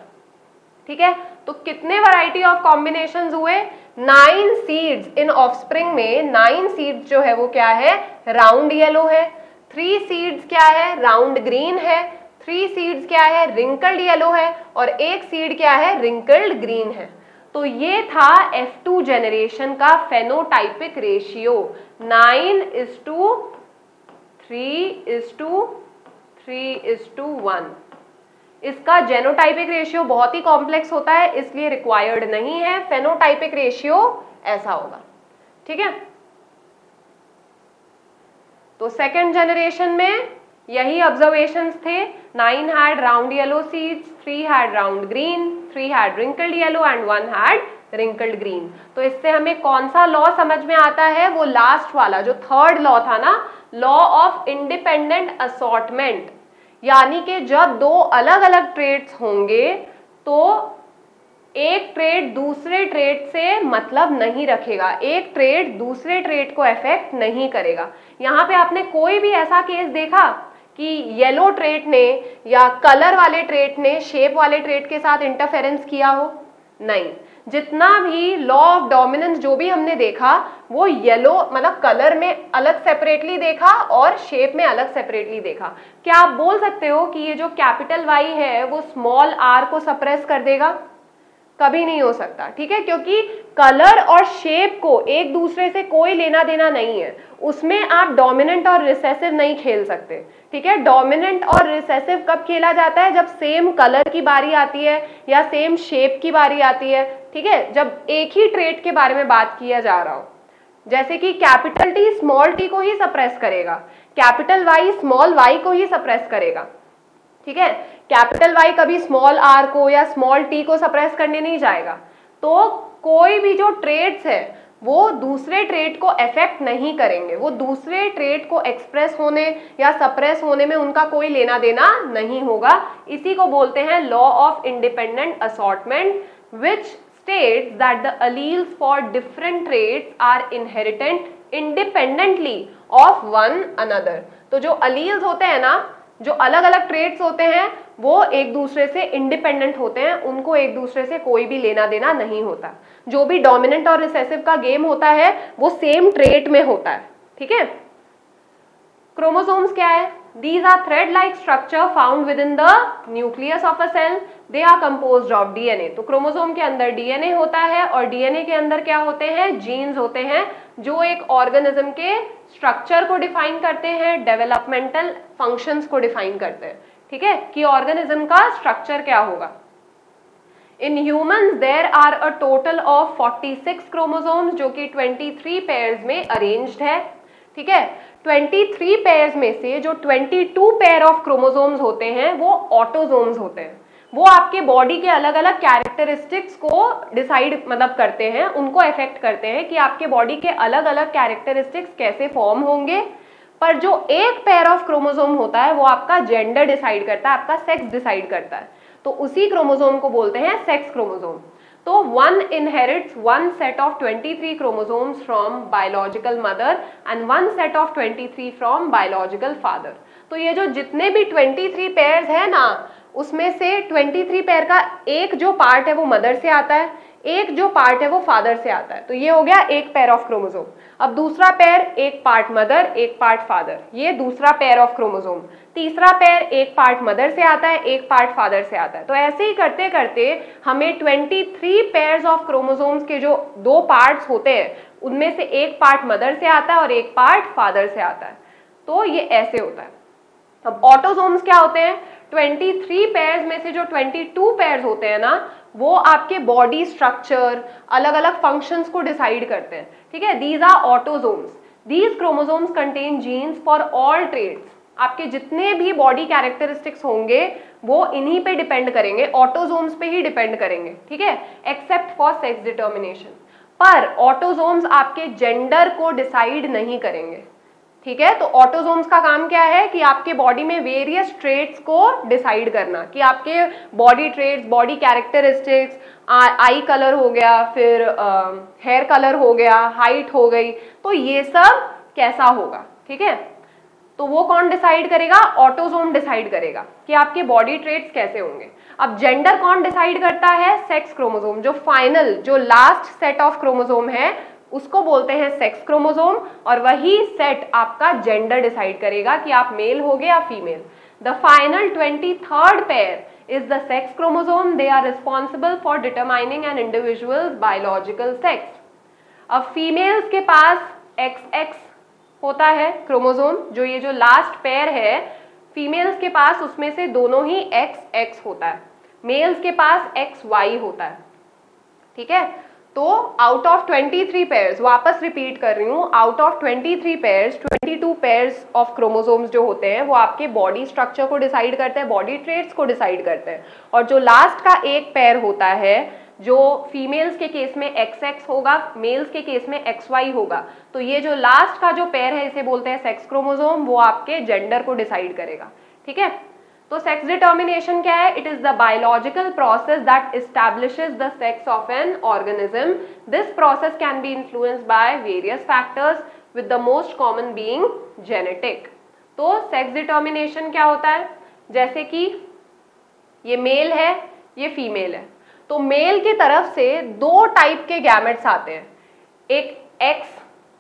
ठीक है। तो कितने वैरायटी ऑफ कॉम्बिनेशंस हुए, 9 सीड्स इन ऑफस्प्रिंग में 9 सीड्स जो है वो क्या है, राउंड येलो है, 3 सीड्स क्या है, राउंड ग्रीन है, 3 सीड्स क्या है, रिंकल्ड येलो है, और एक सीड क्या है, रिंकल्ड ग्रीन है। तो ये था F2 जेनरेशन का फेनोटाइपिक रेशियो 9:3:3:1। इसका जेनोटाइपिक रेशियो बहुत ही कॉम्प्लेक्स होता है, इसलिए रिक्वायर्ड नहीं है, फेनोटाइपिक रेशियो ऐसा होगा, ठीक है। तो सेकेंड जनरेशन में यही ऑब्जर्वेशंस थे, 9 had round yellow seeds, 3 had round green, 3 had wrinkled yellow and 1 had wrinkled green। तो इससे हमें कौन सा लॉ समझ में आता है, वो लास्ट वाला जो थर्ड लॉ था ना, लॉ ऑफ इंडिपेंडेंट असॉर्टमेंट, यानी कि जब दो अलग अलग ट्रेड्स होंगे तो एक ट्रेड दूसरे ट्रेड से मतलब नहीं रखेगा, एक ट्रेड दूसरे ट्रेड को अफेक्ट नहीं करेगा। यहाँ पे आपने कोई भी ऐसा केस देखा कि येलो ट्रेड ने या कलर वाले ट्रेड ने शेप वाले ट्रेड के साथ इंटरफेरेंस किया हो, नहीं। जितना भी लॉ ऑफ डोमिनेंस जो भी हमने देखा वो येलो मतलब कलर में अलग सेपरेटली देखा और शेप में अलग सेपरेटली देखा। क्या आप बोल सकते हो कि ये जो कैपिटल वाई है वो स्मॉल आर को सप्रेस कर देगा? कभी नहीं हो सकता, ठीक है, क्योंकि कलर और शेप को एक दूसरे से कोई लेना देना नहीं है, उसमें आप डोमिनेंट और रिसेसिव नहीं खेल सकते, ठीक है। डोमिनेंट और रिसेसिव कब खेला जाता है? जब सेम कलर की बारी आती है या सेम शेप की बारी आती है, ठीक है, जब एक ही ट्रेट के बारे में बात किया जा रहा हो। जैसे कि कैपिटल टी स्मॉल टी को ही सप्रेस करेगा, कैपिटल वाई स्मॉल वाई को ही सप्रेस करेगा, ठीक है। कैपिटल वाई कभी स्मॉल आर को या स्मॉल टी को सप्रेस करने नहीं जाएगा। तो कोई भी जो ट्रेड्स है वो दूसरे ट्रेड को अफेक्ट नहीं करेंगे, वो दूसरे ट्रेड को एक्सप्रेस होने या सप्रेस होने में उनका कोई लेना देना नहीं होगा। इसी को बोलते हैं law of independent assortment, which states that the alleles for different traits are inherited independently of one another. तो जो alleles होते हैं ना, जो अलग अलग traits होते हैं, वो एक दूसरे से इंडिपेंडेंट होते हैं, उनको एक दूसरे से कोई भी लेना देना नहीं होता. जो भी डोमिनेंट और रिसेसिव का गेम होता है वो सेम ट्रेट में होता है. ठीक है. क्रोमोसोम्स क्या है? These are thread-like structure found within the nucleus of a cell. They are composed of DNA. तो क्रोमोसोम के अंदर DNA होता है और DNA के अंदर क्या होते हैं? जीन्स होते हैं जो एक ऑर्गेनिज्म के स्ट्रक्चर को डिफाइन करते हैं, डेवलपमेंटल फंक्शंस को डिफाइन करते हैं. ठीक है, कि ऑर्गेनिज्म का स्ट्रक्चर क्या होगा. In humans there are a total of 46 chromosomes जो कि 23 पेयर्स में अरेंज्ड है. ठीक है. 23 पेयर्स में से जो 22 पेयर ऑफ क्रोमोसोम्स होते हैं वो ऑटोसोम्स होते हैं. वो आपके बॉडी के अलग अलग कैरेक्टरिस्टिक्स को डिसाइड मतलब करते हैं, उनको अफेक्ट करते हैं कि आपके बॉडी के अलग अलग कैरेक्टरिस्टिक्स कैसे फॉर्म होंगे. पर जो एक पेयर ऑफ क्रोमोसोम होता है वो आपका जेंडर डिसाइड करता है, आपका सेक्स डिसाइड करता है. तो उसी क्रोमोसोम को बोलते हैं सेक्स क्रोमोसोम. तो one inherits one set of 23 chromosomes from biological mother and one set of 23 from biological father. तो ये जो जितने भी 23 पेयर्स है ना, उसमें से 23 पेयर का एक जो पार्ट है वो मदर से आता है, एक जो पार्ट है वो फादर से आता है. तो ये हो गया एक पेयर ऑफ क्रोमोसोम. अब दूसरा पेयर एक पार्ट मदर एक पार्ट फादर, ये दूसरा पेयर ऑफ क्रोमोसोम. तीसरा पेयर एक पार्ट मदर से आता है एक पार्ट फादर से आता है. तो ऐसे ही करते करते हमें 23 पेयर्स ऑफ क्रोमोसोम्स के जो दो पार्ट्स होते हैं उनमें से एक पार्ट मदर से आता है और एक पार्ट फादर से आता है. तो ये ऐसे होता है. अब ऑटोसोम्स क्या होते हैं? 23 पेयर्स में से जो 22 पेयर्स होते हैं ना, वो आपके बॉडी स्ट्रक्चर अलग अलग फंक्शंस को डिसाइड करते हैं. ठीक है. These are autosomes. These chromosomes contain genes for all traits. आपके जितने भी बॉडी कैरेक्टरिस्टिक्स होंगे वो इन्हीं पे डिपेंड करेंगे, ऑटोसोम्स पे ही डिपेंड करेंगे. ठीक है, एक्सेप्ट फॉर सेक्स डिटर्मिनेशन. पर ऑटोसोम्स आपके जेंडर को डिसाइड नहीं करेंगे. ठीक है. तो ऑटोसोम्स का काम क्या है कि आपके बॉडी में वेरियस ट्रेट्स को डिसाइड करना, कि आपके बॉडी ट्रेट्स, बॉडी कैरेक्टरिस्टिक्स, आई कलर हो गया, फिर हेयर कलर हो गया, हाइट हो गई, तो ये सब कैसा होगा. ठीक है. तो वो कौन डिसाइड करेगा? ऑटोसोम डिसाइड करेगा कि आपके बॉडी ट्रेट्स कैसे होंगे. अब जेंडर कौन डिसाइड करता है? Sex chromosome. जो फाइनल, जो लास्ट सेट ऑफ क्रोमोसोम है उसको बोलते हैं सेक्स क्रोमोसोम, और वही सेट आपका जेंडर डिसाइड करेगा कि आप मेल होगे या female. The final 23rd pair is the sex chromosome. They are responsible for determining an individuals biological sex. अब फीमेल्स के पास XX होता है क्रोमोसोम, जो ये जो लास्ट पेयर है फीमेल्स के पास, उसमें से दोनों ही XX होता है. मेल्स के पास XY होता है. ठीक है. तो आउट ऑफ 23 पेयर्स, वापस रिपीट कर रही हूँ, out of 23 pairs 22 pairs of chromosomes जो होते हैं वो आपके बॉडी स्ट्रक्चर को डिसाइड करते हैं, बॉडी ट्रेट्स को डिसाइड करते हैं. और जो लास्ट का एक पेयर होता है, जो फीमेल्स के केस में XX होगा, मेल्स के केस में XY होगा, तो ये जो लास्ट का जो पेयर है इसे बोलते हैं सेक्स क्रोमोसोम. वो आपके जेंडर को डिसाइड करेगा. ठीक है. तो सेक्स डिटर्मिनेशन क्या है? It is the biological process that establishes the sex of an organism. This process can be influenced by various factors with the most common being genetic. तो सेक्स डिटर्मिनेशन क्या होता है? जैसे कि ये मेल है, ये फीमेल है, तो मेल की तरफ से दो टाइप के गैमेट्स आते हैं. एक X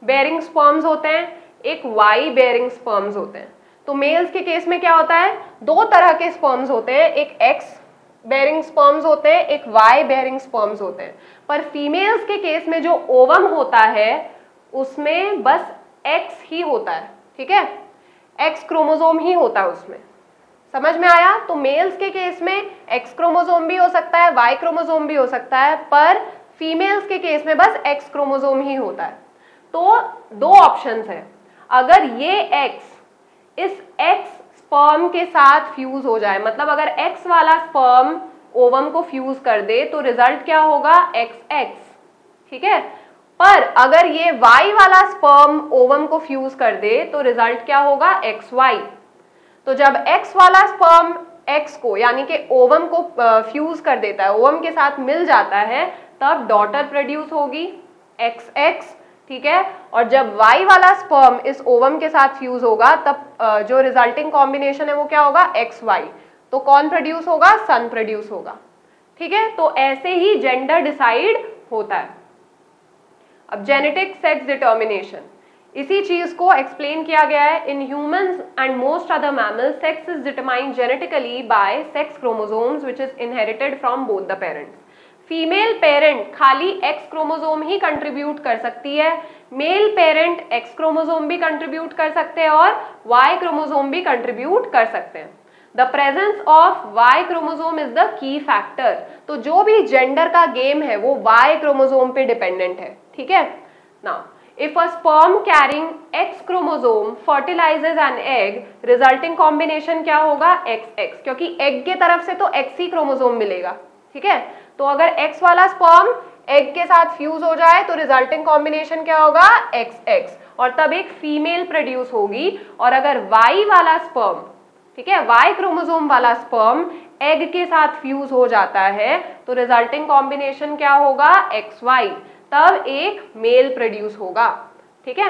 बेयरिंग स्पर्म्स होते हैं, एक Y बेयरिंग स्पर्म्स होते हैं. तो मेल्स के केस में क्या होता है? दो तरह के स्पर्म्स होते हैं, एक X बेयरिंग स्पर्म्स होते हैं, एक Y बेयरिंग स्पर्म्स होते हैं. पर फीमेल्स के केस में जो ओवम होता है उसमें बस X ही होता है. ठीक है. X क्रोमोसोम ही होता है उसमें. समझ में आया? तो मेल्स के केस में X क्रोमोसोम भी हो सकता है, Y क्रोमोसोम भी हो सकता है, पर फीमेल्स के केस में बस X क्रोमोसोम ही होता है. तो दो ऑप्शंस हैं. अगर ये X इस X स्पर्म के साथ फ्यूज हो जाए, मतलब अगर X वाला स्पर्म ओवम को फ्यूज कर दे तो रिजल्ट क्या होगा? XX. ठीक है. पर अगर ये Y वाला स्पर्म ओवम को फ्यूज कर दे तो रिजल्ट क्या होगा? XY. तो जब X वाला स्पर्म X को यानी कि ओवम को फ्यूज कर देता है, ओवम के साथ मिल जाता है, तब डॉटर प्रोड्यूस होगी XX, ठीक है। और जब Y वाला स्पर्म इस ओवम के साथ फ्यूज होगा तब जो रिजल्टिंग कॉम्बिनेशन है वो क्या होगा, XY। तो कौन प्रोड्यूस होगा, सन प्रोड्यूस होगा, ठीक है। तो ऐसे ही जेंडर डिसाइड होता है। अब जेनेटिक सेक्स डिटर्मिनेशन, इसी चीज को एक्सप्लेन किया गया है। In humans and most other mammals sex is determined genetically by sex chromosomes which is inherited from both the parents. Female parent खाली X क्रोमोसोम ही कंट्रीब्यूट कर सकती है, मेल पेरेंट X क्रोमोसोम भी कंट्रीब्यूट कर सकते हैं और Y क्रोमोसोम भी कंट्रीब्यूट कर सकते हैं। The presence of Y chromosome is the key factor. तो जो भी जेंडर का गेम है वो Y क्रोमोसोम पे डिपेंडेंट है, ठीक है। Now if a sperm carrying X chromosome fertilizes an egg, resulting combination क्या होगा, XX, क्योंकि egg के तरफ से तो X ही क्रोमोसोम मिलेगा, ठीक है। तो अगर X वाला स्पर्म egg के साथ फ्यूज हो जाए तो रिजल्टिंग कॉम्बिनेशन क्या होगा, XX, और तब एक फीमेल प्रोड्यूस होगी। और अगर Y वाला स्पर्म, ठीक है, Y क्रोमोसोम वाला स्पर्म एग के साथ फ्यूज हो जाता है तो रिजल्टिंग कॉम्बिनेशन क्या होगा, XY, तब एक मेल प्रोड्यूस होगा, ठीक है।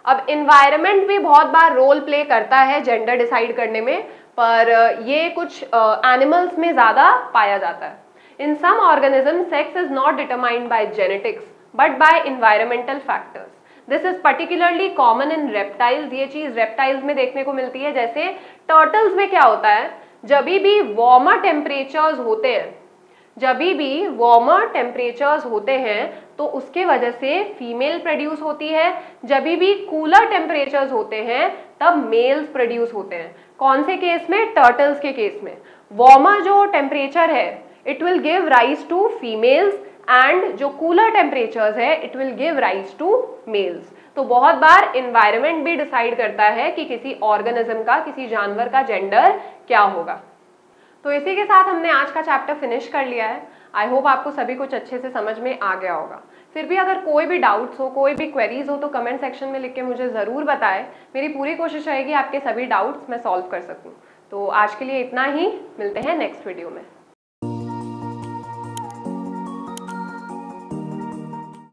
अब इन्वायरमेंट भी बहुत बार रोल प्ले करता है जेंडर डिसाइड करने में, पर ये कुछ एनिमल्स में ज्यादा पाया जाता है। In some organisms sex is not determined by genetics but by environmental factors. This is particularly common in reptiles. ये चीज रेप्टाइल्स में देखने को मिलती है। जैसे टर्टल्स में क्या होता है, जब भी वार्मर टेम्परेचर्स होते हैं, जब भी वार्मर टेम्परेचर्स होते हैं तो उसके वजह से फीमेल प्रोड्यूस होती है। जब भी कूलर टेम्परेचर्स होते हैं तब मेल्स प्रोड्यूस होते हैं। कौन से केस में, टर्टल्स के केस में। वार्मर जो टेम्परेचर है it will give rise to females and जो कूलर टेम्परेचर्स है it will give rise to males. तो बहुत बार इन्वायरमेंट भी डिसाइड करता है कि किसी ऑर्गेनिज्म का, किसी जानवर का जेंडर क्या होगा। तो इसी के साथ हमने आज का चैप्टर फिनिश कर लिया है। आई होप आपको सभी कुछ अच्छे से समझ में आ गया होगा। फिर भी अगर कोई भी डाउट्स हो, कोई भी क्वेरीज हो तो कमेंट सेक्शन में लिख के मुझे ज़रूर बताएं। मेरी पूरी कोशिश रहेगी आपके सभी डाउट्स मैं सॉल्व कर सकूं। तो आज के लिए इतना ही, मिलते हैं नेक्स्ट वीडियो में।